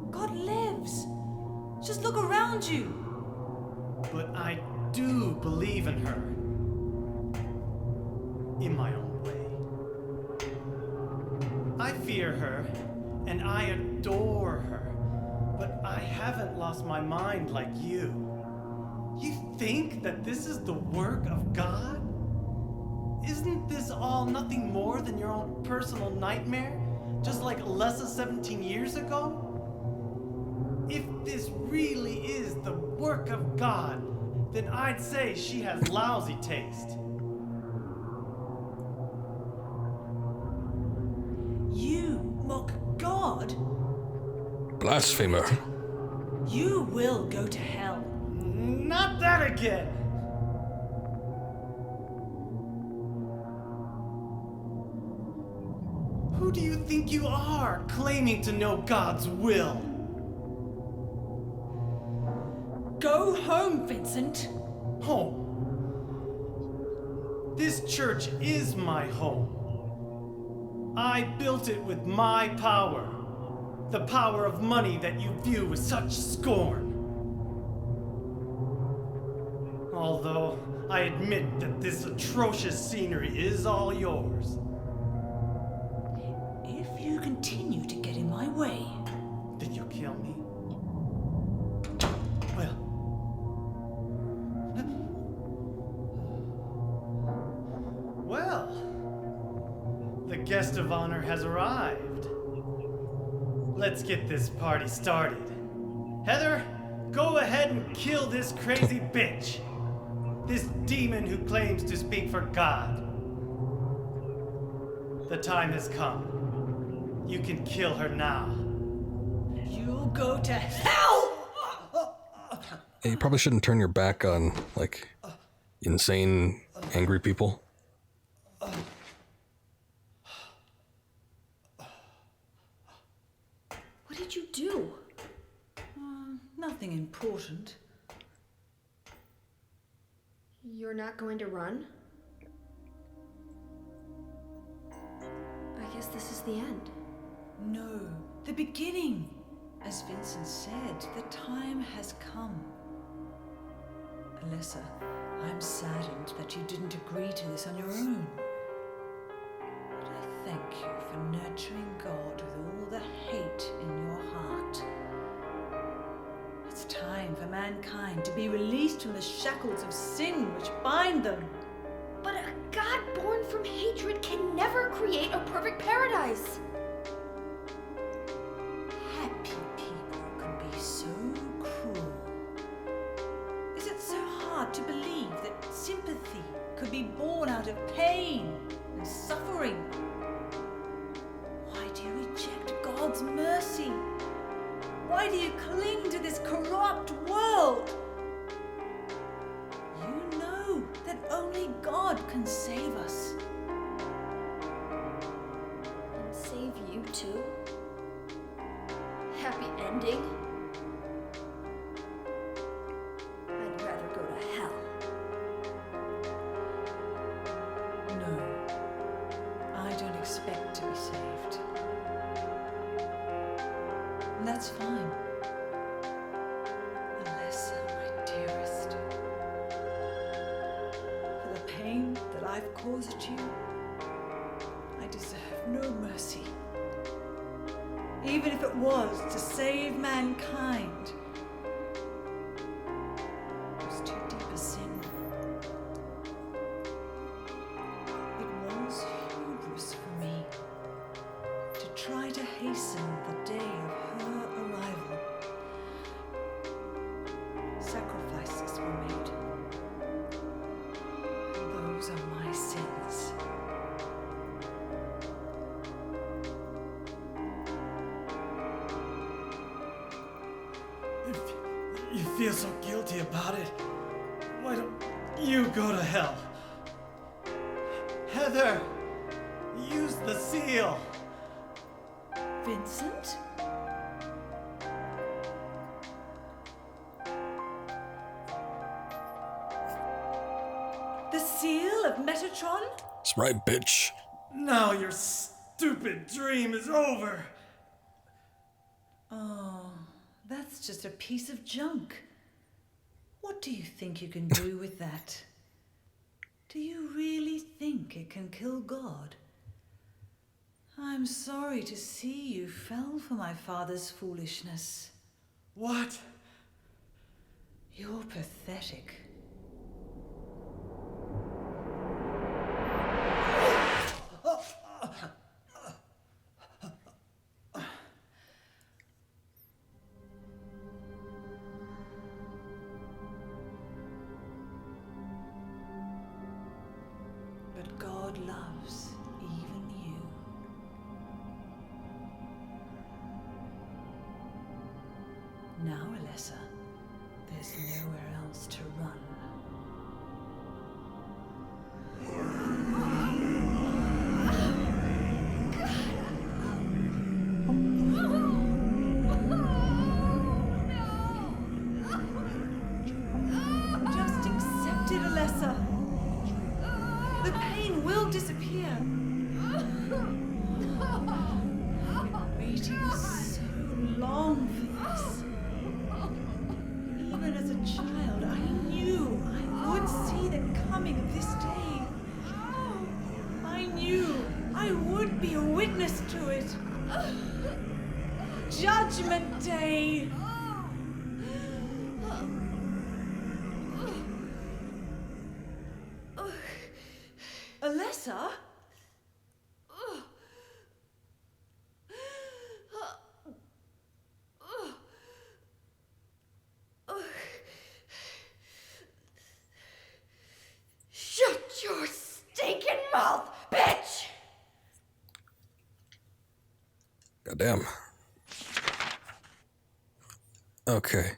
S5: God lives. Just look around you.
S4: But I do believe in her. In my own way. fear her, and I adore her, but I haven't lost my mind like you. You think that this is the work of God? Isn't this all nothing more than your own personal nightmare? Just like Alessa 17 years ago? If this really is the work of God, then I'd say she has lousy taste.
S5: You mock God?
S1: Blasphemer.
S5: You will go to hell.
S4: Not that again! Who do you think you are, claiming to know God's will?
S5: Go home, Vincent.
S4: Home. This church is my home. I built it with my power. The power of money that you view with such scorn. Although I admit that this atrocious scenery is all yours.
S5: If you continue to get in my way,
S4: Did you kill me? Well. Well. The guest of honor has arrived. Let's get this party started. Heather, go ahead and kill this crazy bitch. This demon who claims to speak for God. The time has come. You can kill her now.
S5: you'll go to hell!
S1: You probably shouldn't turn your back on, like, insane, angry people.
S6: What did you do?
S5: Nothing important.
S6: You're not going to run? I guess this is the end.
S5: No, the beginning. As Vincent said, the time has come. Alessa, I'm saddened that you didn't agree to this on your own. But I thank you for nurturing God with all the hate in your heart. It's time for mankind to be released from the shackles of sin which bind them.
S6: But a God born from hatred can never create a perfect paradise.
S5: Happy people can be so cruel. Is it so hard to believe that sympathy could be born out of pain and suffering? Why do you reject God's mercy? Why do you cling to this corrupt world? You know that only God can save us.
S6: And save you too? Happy ending? I'd rather go to hell.
S5: No, I don't expect to be saved. And that's fine. Alessa, my dearest. For the pain that I've caused you, I deserve no mercy. Even if it was to save mankind. It was too deep a sin. It was hubris for me to try to hasten the day of her arrival. Sacrifices were made. And those are my sins.
S4: If you feel so guilty about it, why don't you go to hell? Heather, use the seal.
S5: Vincent? The seal of Metatron?
S1: That's right, bitch.
S4: Now your stupid dream is over.
S5: Oh, that's just a piece of junk. What do you think you can do with that? Do you really think it can kill God? I'm sorry to see you fell for my father's foolishness.
S4: What?
S5: You're pathetic. But God loves even you. Now, Alessa, there's nowhere else to run. Just accept it, Alessa. The pain will disappear. I've been waiting so long for this. Even as a child, I knew I would see the coming of this day. I knew I would be a witness to it. Judgment Day. Alessa?
S6: Shut your stinking mouth, bitch!
S1: Goddamn. Okay.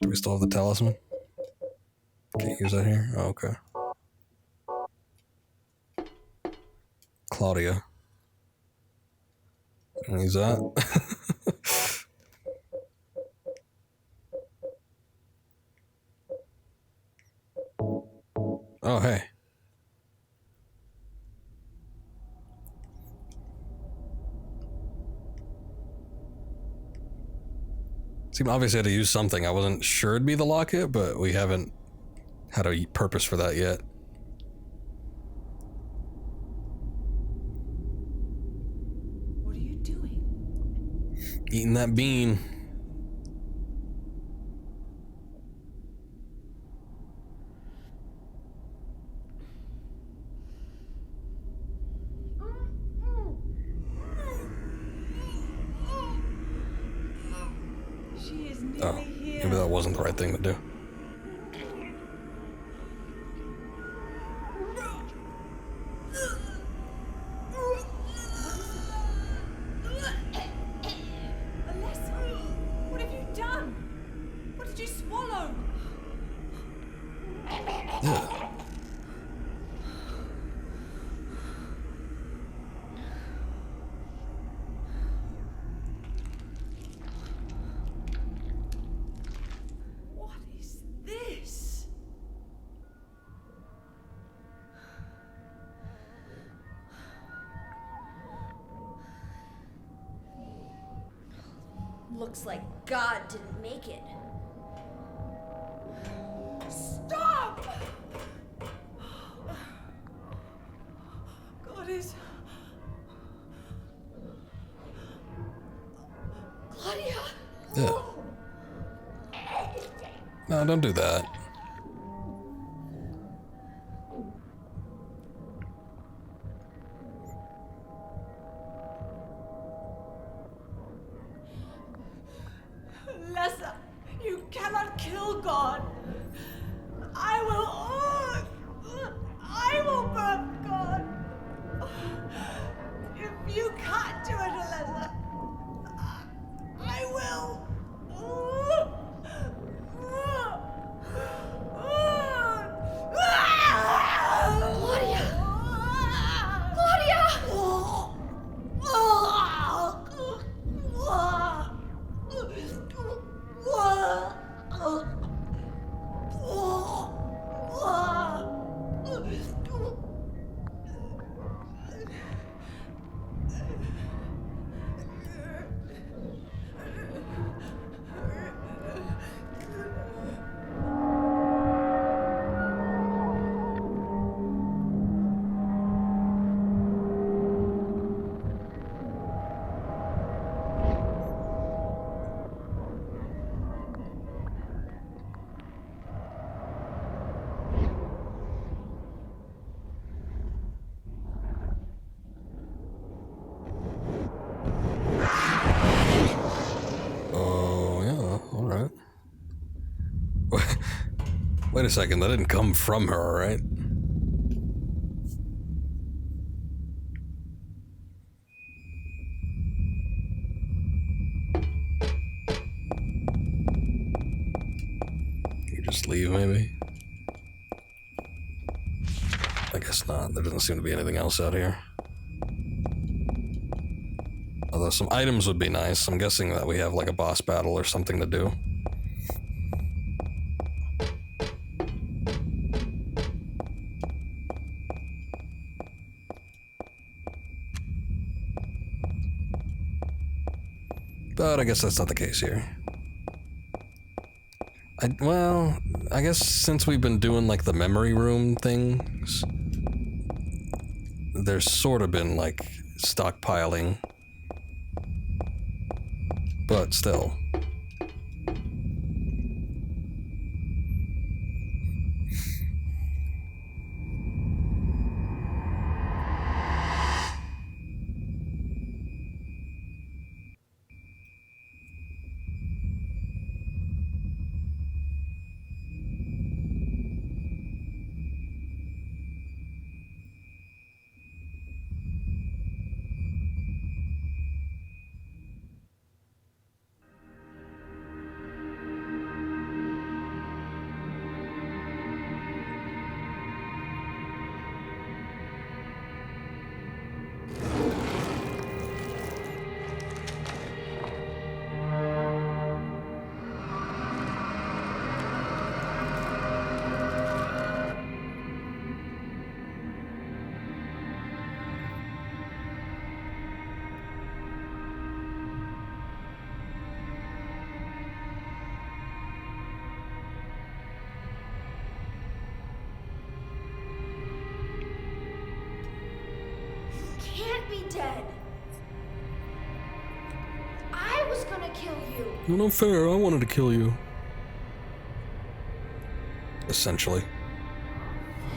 S1: Do we still have the talisman? Can't use that here? Oh, okay. Claudia. Can I use that? Oh, hey. Seemed obvious I had to use something. I wasn't sure it'd be the locket, but we haven't had a purpose for that yet.
S5: What are you doing?
S1: Eating that bean.
S5: She is
S1: Oh,
S5: nearly here.
S1: maybe that wasn't the right thing to do.
S5: Alessa, what have you done? What did you swallow?
S1: Yeah.
S5: What is this?
S6: Looks like God didn't make it.
S5: Stop! God is...
S6: Claudia!
S1: Yeah. No, don't do that.
S5: Alessa, you cannot kill God. I will burn God. If you can't do it, Alessa, I will.
S1: Wait a second, that didn't come from her, right? You just leave, maybe? I guess not. There doesn't seem to be anything else out here. Although some items would be nice. I'm guessing that we have like a boss battle or something to do. But I guess that's not the case here. Well, I guess since we've been doing like the memory room things, there's sort of been like stockpiling. But still.
S6: Can't be dead. I was gonna kill you.
S1: Well, not fair. I wanted to kill you. Essentially.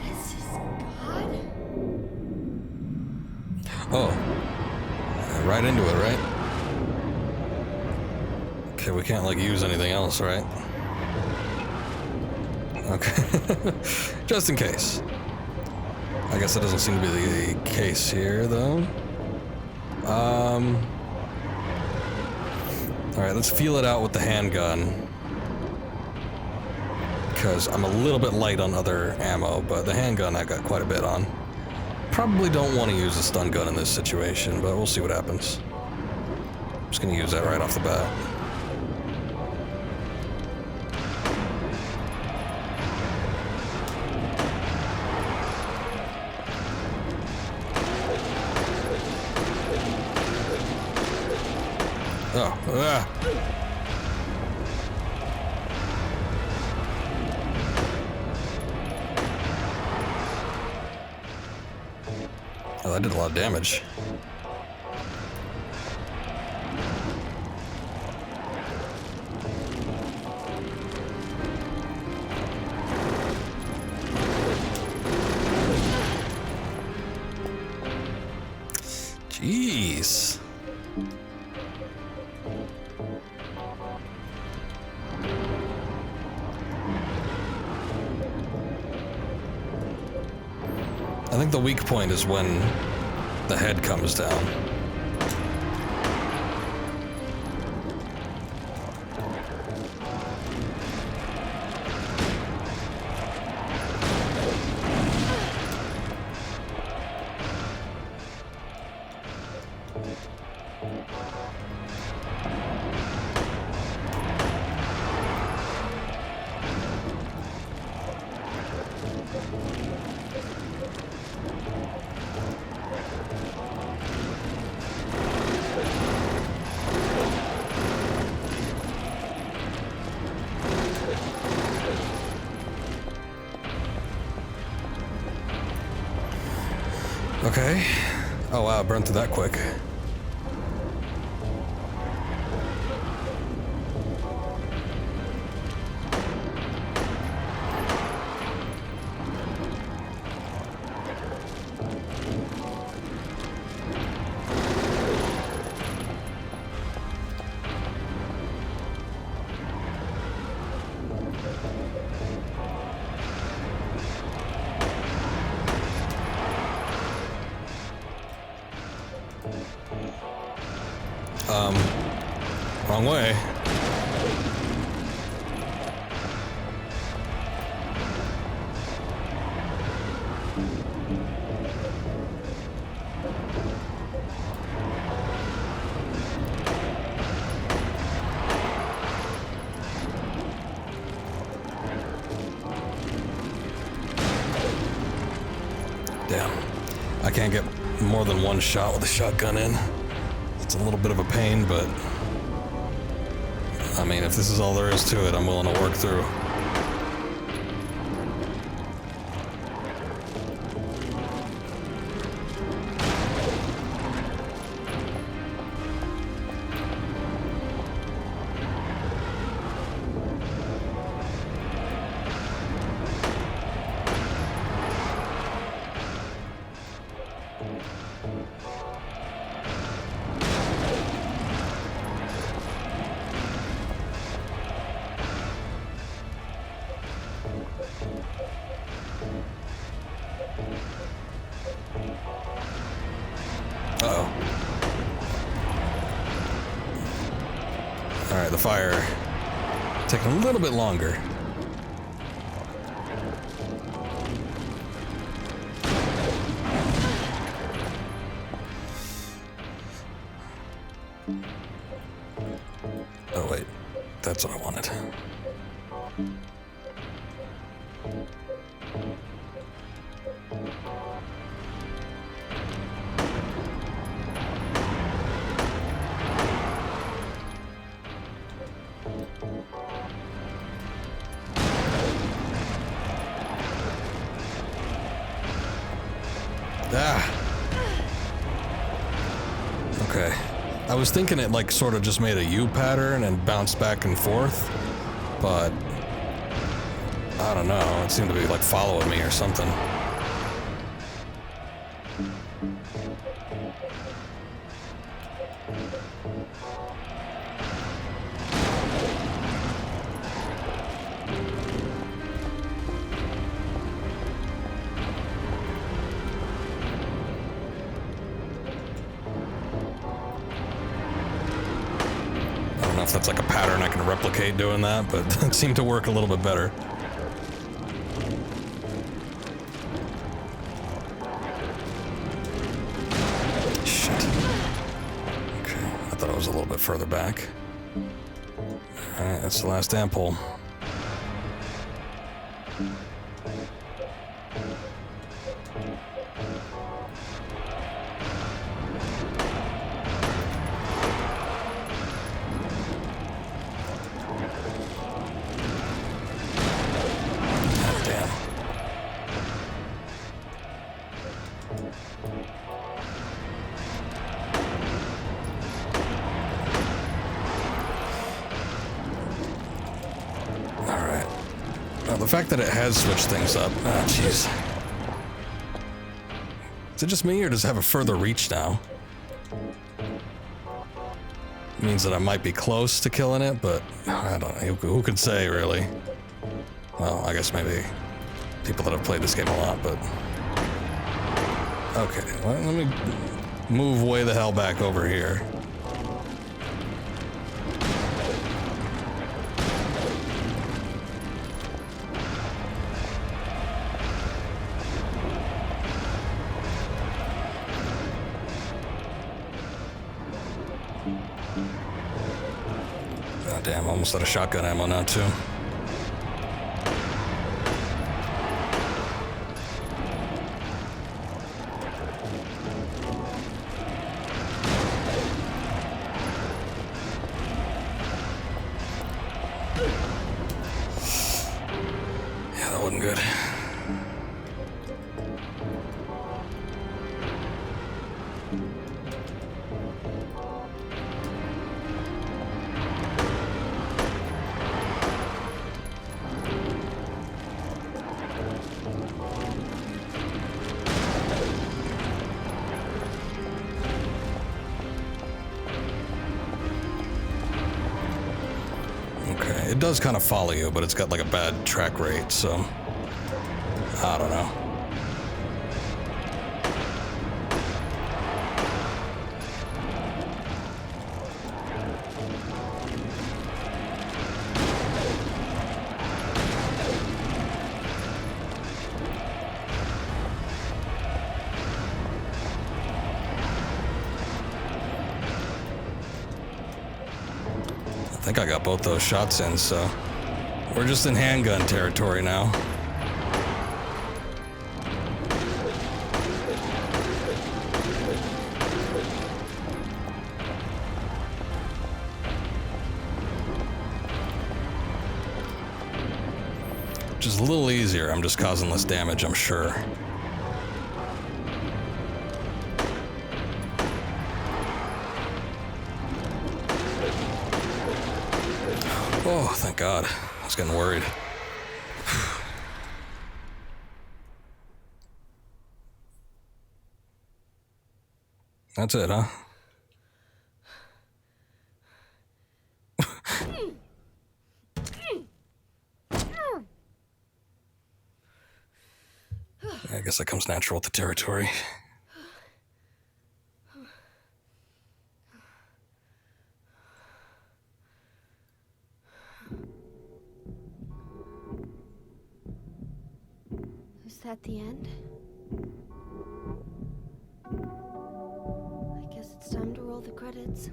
S6: This is God?
S1: Oh. Right into it, right? Okay, we can't, like, use anything else, right? Okay. Just in case. I guess that doesn't seem to be the case here, though. Alright, let's feel it out with the handgun. Because I'm a little bit light on other ammo, but the handgun I got quite a bit on. Probably don't want to use a stun gun in this situation, but we'll see what happens. I'm just going to use that right off the bat. Oh, Oh, that did a lot of damage. Jeez. I think the weak point is when the head comes down. Okay. Oh wow, it burned through that quick. Wrong way. Damn. I can't get more than one shot with a shotgun in. It's a little bit of a pain, but I mean, if this is all there is to it, I'm willing to work through. Uh-oh. Alright, the fire taking a little bit longer. Oh wait, that's what I wanted. Ah. Okay. I was thinking it like sort of just made a U pattern and bounced back and forth, but I don't know. It seemed to be like following me or something. I don't know if that's like a pattern I can replicate doing that, but it seemed to work a little bit better. Shit. Okay, I thought I was a little bit further back. Alright, that's the last ampoule. Alright. Well, the fact that it has switched things up. Ah, jeez. Is it just me, or does it have a further reach now? It means that I might be close to killing it, but I don't know. Who could say, really? Well, I guess maybe people that have played this game a lot, but... Okay, well, let me move way the hell back over here. Oh, damn, almost out of shotgun ammo now, too. Yeah, that wasn't good. Okay, it does kind of follow you, but it's got like a bad track rate, so I don't know. think I got both those shots in, so we're just in handgun territory now. Which is a little easier. I'm just causing less damage, I'm sure. Oh, thank God. I was getting worried. That's it, huh? I guess that comes natural with the territory.
S6: Is that the end? I guess it's time to roll the credits.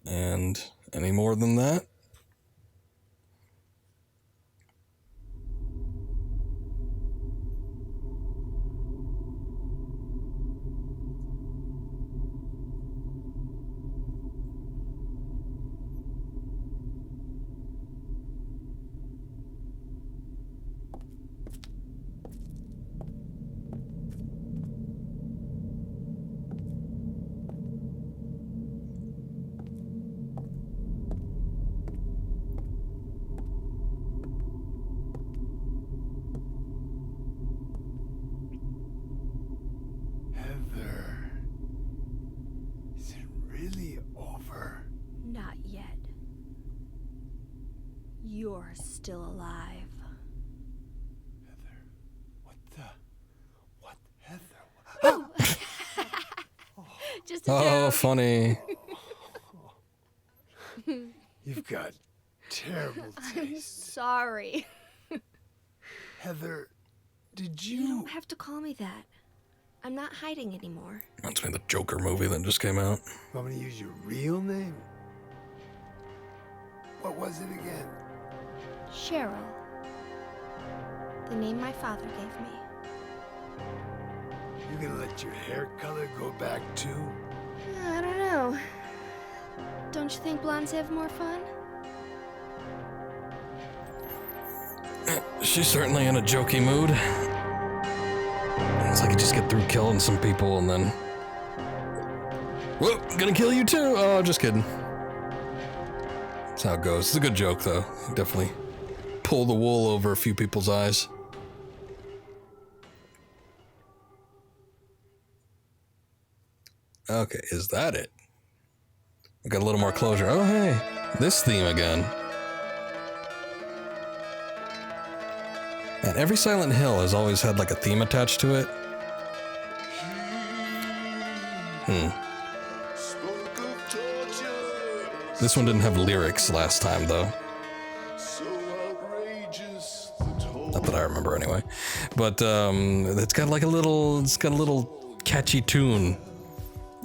S6: And any more than that? Not yet. You're still alive.
S7: Heather, what Heather?
S6: Just a
S1: Oh,
S6: joke.
S1: funny.
S7: You've got terrible taste.
S6: Sorry.
S7: Heather, did
S6: You don't have to call me that. I'm not hiding anymore.
S1: Reminds me of the Joker movie that just came out.
S7: want me to use your real name? What was it again?
S6: Cheryl. The name my father gave me.
S7: You gonna let your hair color go back too?
S6: I don't know. Don't you think blondes have more fun?
S1: She's certainly in a jokey mood. It's like you just get through killing some people and then... Whoop, gonna kill you too! Oh, just kidding. That's how it goes. It's a good joke, though. You definitely pull the wool over a few people's eyes. Okay, is that it? We got a little more closure. Oh, hey, this theme again. And every Silent Hill has always had like a theme attached to it. This one didn't have lyrics last time, though. Not that I remember, anyway. But it's got like a little catchy tune.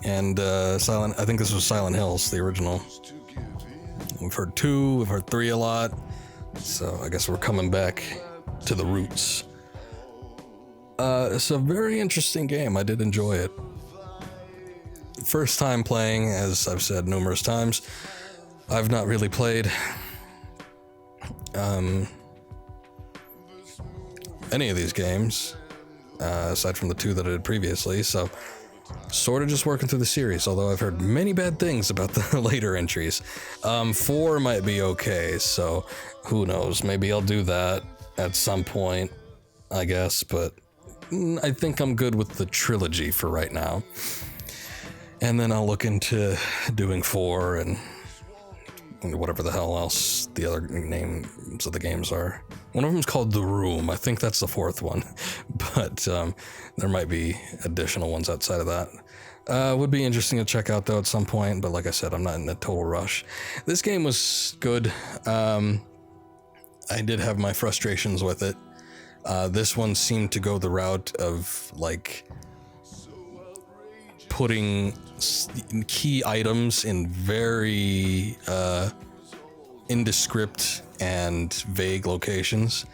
S1: And I think this was Silent Hills, the original. We've heard 2, we've heard 3 a lot. So I guess we're coming back to the roots. It's a very interesting game. I did enjoy it. First time playing, as I've said numerous times. I've not really played any of these games, aside from the 2 that I did previously, so sort of just working through the series, although I've heard many bad things about the later entries. 4 might be okay, so who knows, maybe I'll do that at some point, I guess, but I think I'm good with the trilogy for right now. And then I'll look into doing 4 and whatever the hell else the other names of the games are. One of them's called The Room. I think that's the 4th one, but there might be additional ones outside of that. Would be interesting to check out though at some point, but like I said, I'm not in a total rush. This game was good. I did have my frustrations with it. This one seemed to go the route of like putting key items in very indescript and vague locations.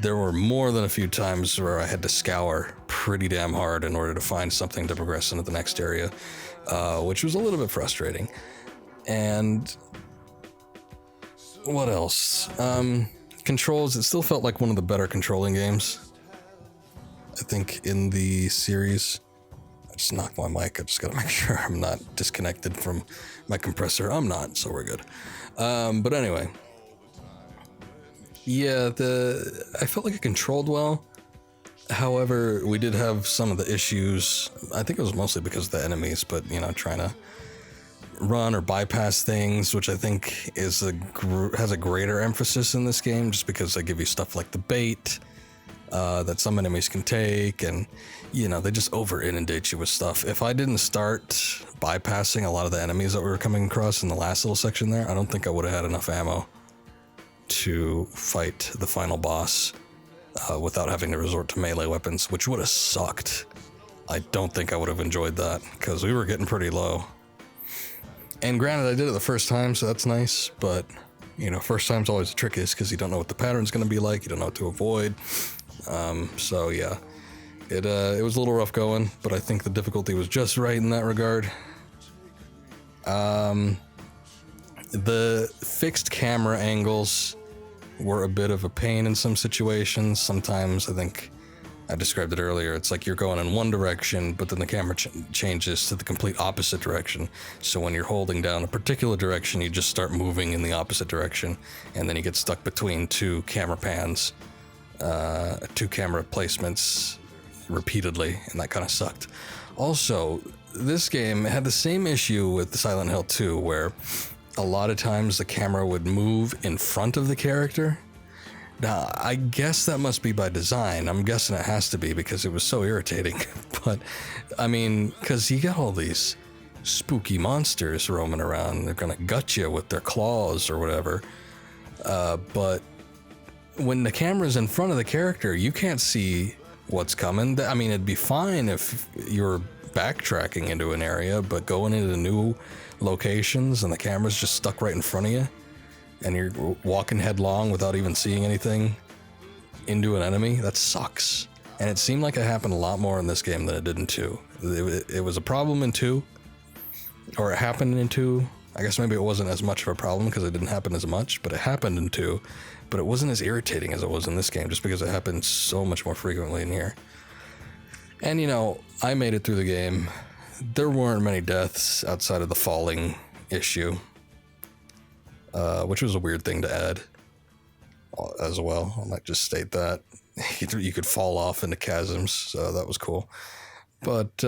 S1: There were more than a few times where I had to scour pretty damn hard in order to find something to progress into the next area, which was a little bit frustrating. And what else? Controls, it still felt like one of the better controlling games, I think, in the series. I just knocked my mic. I just gotta make sure I'm not disconnected from my compressor. I'm not, so we're good. But anyway, yeah, I felt like it controlled well. However, we did have some of the issues. I think it was mostly because of the enemies, but you know, trying to run or bypass things, which I think is has a greater emphasis in this game, just because they give you stuff like the bait that some enemies can take, and you know, they just over inundate you with stuff. If I didn't start bypassing a lot of the enemies that we were coming across in the last little section there, I don't think I would have had enough ammo to fight the final boss without having to resort to melee weapons, which would have sucked. I don't think I would have enjoyed that, because we were getting pretty low. And granted, I did it the first time, so that's nice, but, you know, first time's always the trickiest, because you don't know what the pattern's going to be like, you don't know what to avoid. So, yeah, it was a little rough going, but I think the difficulty was just right in that regard. The fixed camera angles were a bit of a pain in some situations. Sometimes, I think I described it earlier, it's like you're going in one direction, but then the camera changes to the complete opposite direction. So when you're holding down a particular direction, you just start moving in the opposite direction, and then you get stuck between two camera pans, two camera placements repeatedly, and that kind of sucked. Also, this game had the same issue with Silent Hill 2, where a lot of times the camera would move in front of the character. Now, I guess that must be by design. I'm guessing it has to be, because it was so irritating. But, I mean, because you got all these spooky monsters roaming around. They're gonna gut you with their claws or whatever. But when the camera's in front of the character, you can't see what's coming. I mean, it'd be fine if you're backtracking into an area, but going into new locations and the camera's just stuck right in front of you, and you're walking headlong without even seeing anything into an enemy, that sucks. And it seemed like it happened a lot more in this game than it did in 2. It was a problem in 2, or it happened in 2. I guess maybe it wasn't as much of a problem because it didn't happen as much, but it happened in 2. But it wasn't as irritating as it was in this game, just because it happened so much more frequently in here. And you know, I made it through the game. There weren't many deaths outside of the falling issue. Which was a weird thing to add as well. I might just state that. You could fall off into chasms, so that was cool. But,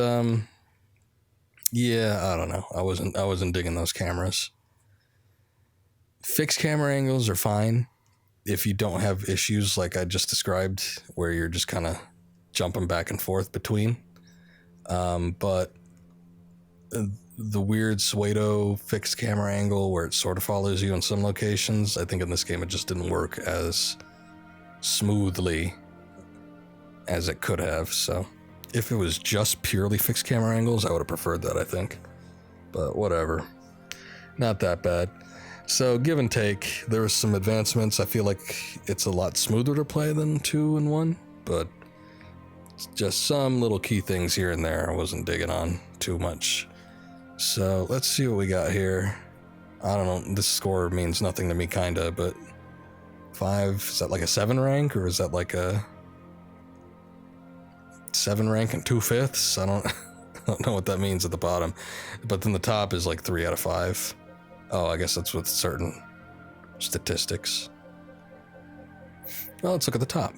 S1: yeah, I don't know. I wasn't digging those cameras. Fixed camera angles are fine if you don't have issues like I just described, where you're just kind of jumping back and forth between. But the weird pseudo fixed camera angle where it sort of follows you in some locations, I think in this game it just didn't work as smoothly as it could have. So if it was just purely fixed camera angles, I would have preferred that, I think. But whatever. Not that bad. So give and take, there was some advancements. I feel like it's a lot smoother to play than 2 and 1, but Just some little key things here and there I wasn't digging on too much. So let's see what we got here. I don't know, this score means nothing to me kinda, but 5, is that like a 7 rank, or is that like a 7 rank and 2/5? I don't know what that means at the bottom. But then the top is like 3 out of 5. Oh, I guess that's with certain statistics. Well, let's look at the top.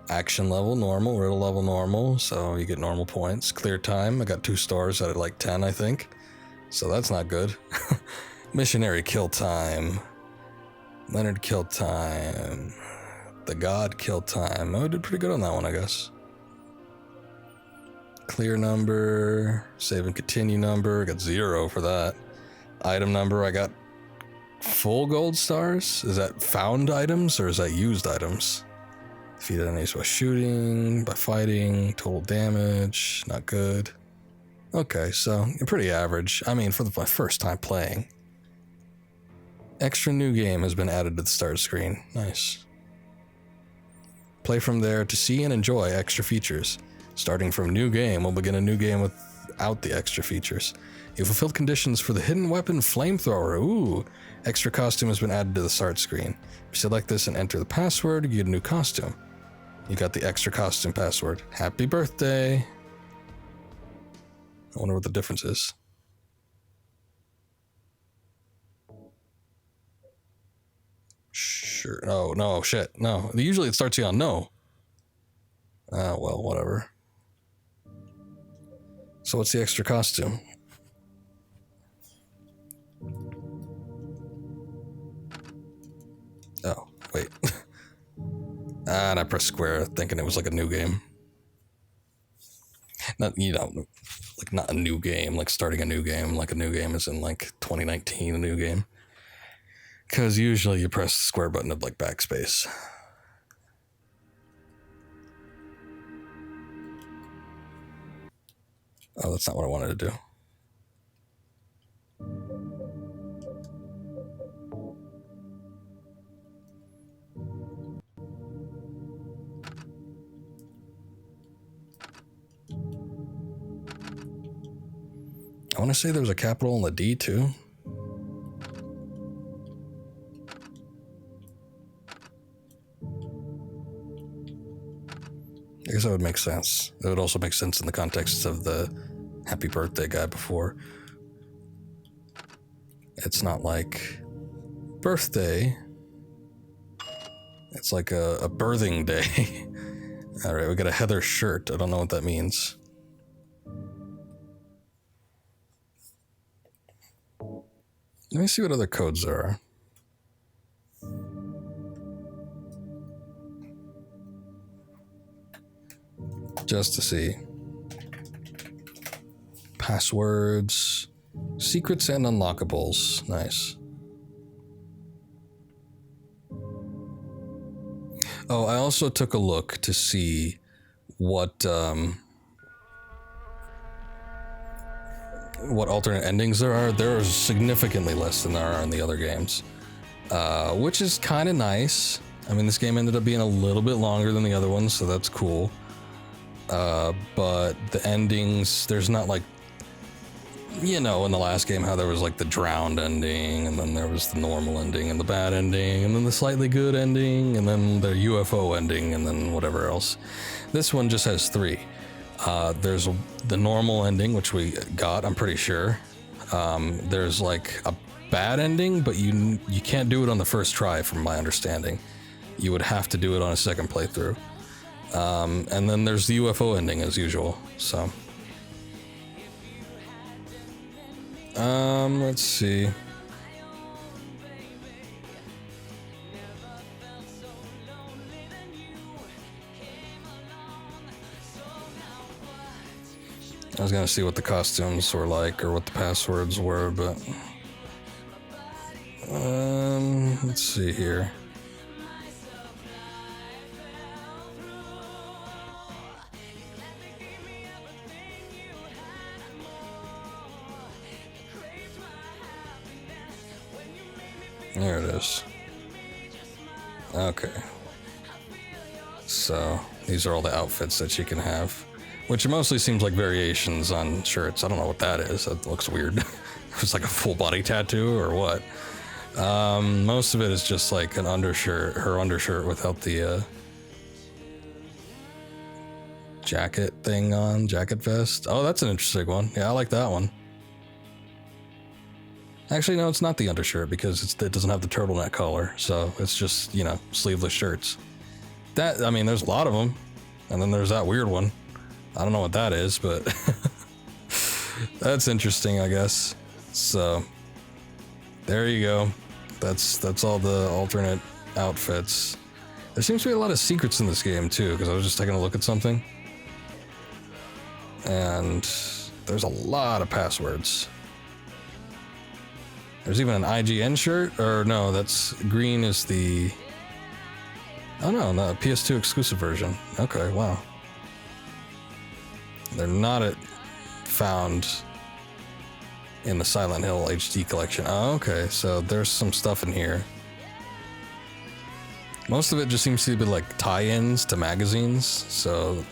S1: Action level, normal. Riddle level, normal. So you get normal points. Clear time, I got 2 stars out of like 10, I think. So that's not good. Missionary kill time. Leonard kill time. The God kill time. Oh, I did pretty good on that one, I guess. Clear number. Save and continue number. I got 0 for that. Item number, I got full gold stars. Is that found items or is that used items? Defeated enemies by shooting, by fighting, total damage, not good. Okay, so you're pretty average. I mean, for my first time playing. Extra new game has been added to the start screen. Nice. Play from there to see and enjoy extra features. Starting from new game, we'll begin a new game without the extra features. You fulfilled conditions for the hidden weapon flamethrower. Ooh, extra costume has been added to the start screen. If you select this and enter the password, you get a new costume. You got the extra costume password. Happy birthday. I wonder what the difference is. Sure. No, shit. No. Usually it starts you on no. Ah, well, whatever. So what's the extra costume? Oh, wait. And I pressed square thinking it was like a new game. Not, like not a new game, like starting a new game. Like a new game is in like 2019, a new game. Because usually you press the square button of like backspace. Oh, that's not what I wanted to do. I want to say there was a capital on the D too. I guess that would make sense. It would also make sense in the context of the happy birthday guy before. It's not like birthday. It's like a birthing day. All right, we got a Heather shirt. I don't know what that means. Let me see what other codes there are. Just to see. Passwords, secrets and unlockables. Nice. Oh, I also took a look to see what alternate endings there are. There are significantly less than there are in the other games, which is kind of nice. I mean, this game ended up being a little bit longer than the other ones, so that's cool. But the endings, there's not like, you know, in the last game how there was like the drowned ending, and then there was the normal ending and the bad ending, and then the slightly good ending, and then the UFO ending, and then whatever else. This one just has 3. There's the normal ending, which we got, I'm pretty sure. There's like a bad ending, but you can't do it on the first try, from my understanding. You would have to do it on a second playthrough. And then there's the UFO ending as usual, so. Let's see. I was gonna see what the costumes were like or what the passwords were, but let's see here. There it is. Okay. So These are all the outfits that you can have, which mostly seems like variations on shirts. I don't know what that is. That looks weird. It's like a full body tattoo or what? Most of it is just like an undershirt, her undershirt without the jacket thing on, jacket vest. Oh, that's an interesting one. Yeah, I like that one. Actually, no, it's not the undershirt because it doesn't have the turtleneck collar, so it's just, you know, sleeveless shirts. That, I mean, there's a lot of them, and then there's that weird one. I don't know what that is, but that's interesting, I guess. So there you go. That's all the alternate outfits. There seems to be a lot of secrets in this game too, because I was just taking a look at something, and there's a lot of passwords. There's even an IGN shirt, or no, that's green is the, oh no, PS2 exclusive version. Okay, wow. They're not found in the Silent Hill HD collection. Oh, okay, so there's some stuff in here. Most of it just seems to be like tie-ins to magazines, so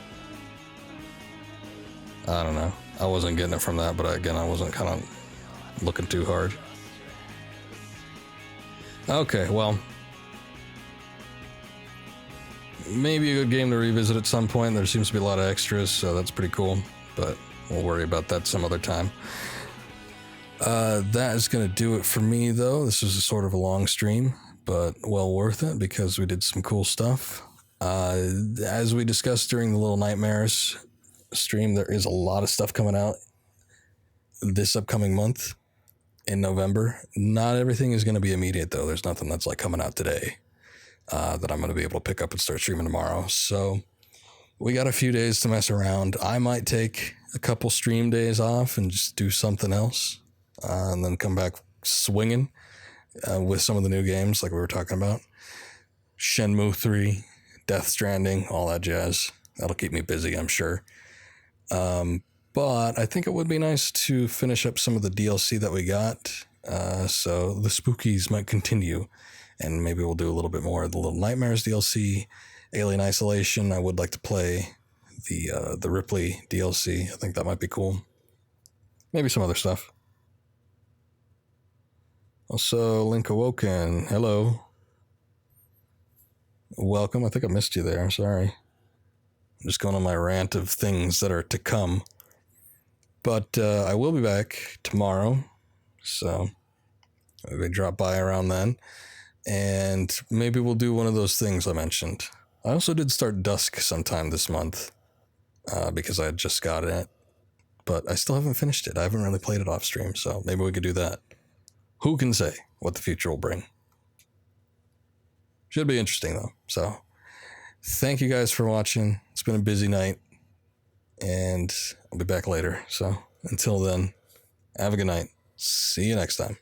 S1: I don't know. I wasn't getting it from that, but again, I wasn't kind of looking too hard. Okay, well, maybe a good game to revisit at some point. There seems to be a lot of extras, so that's pretty cool, but we'll worry about that some other time. That is going to do it for me, though. This was a sort of a long stream, but well worth it because we did some cool stuff. As we discussed during the Little Nightmares stream, there is a lot of stuff coming out this upcoming month in November. Not everything is going to be immediate, though. There's nothing that's like coming out today that I'm going to be able to pick up and start streaming tomorrow. So we got a few days to mess around. I might take a couple stream days off and just do something else. And then come back swinging with some of the new games like we were talking about. Shenmue 3, Death Stranding, all that jazz. That'll keep me busy, I'm sure. But I think it would be nice to finish up some of the DLC that we got. So the spookies might continue. And maybe we'll do a little bit more of the Little Nightmares DLC. Alien Isolation, I would like to play the Ripley DLC. I think that might be cool. Maybe some other stuff. Also, Link Awoken, hello. Welcome. I think I missed you there. Sorry. I'm just going on my rant of things that are to come. But I will be back tomorrow. So maybe drop by around then. And maybe we'll do one of those things I mentioned. I also did start Dusk sometime this month because I had just got it. But I still haven't finished it. I haven't really played it off stream. So maybe we could do that. Who can say what the future will bring? Should be interesting, though. So, thank you guys for watching. It's been a busy night, and I'll be back later. So, until then, have a good night. See you next time.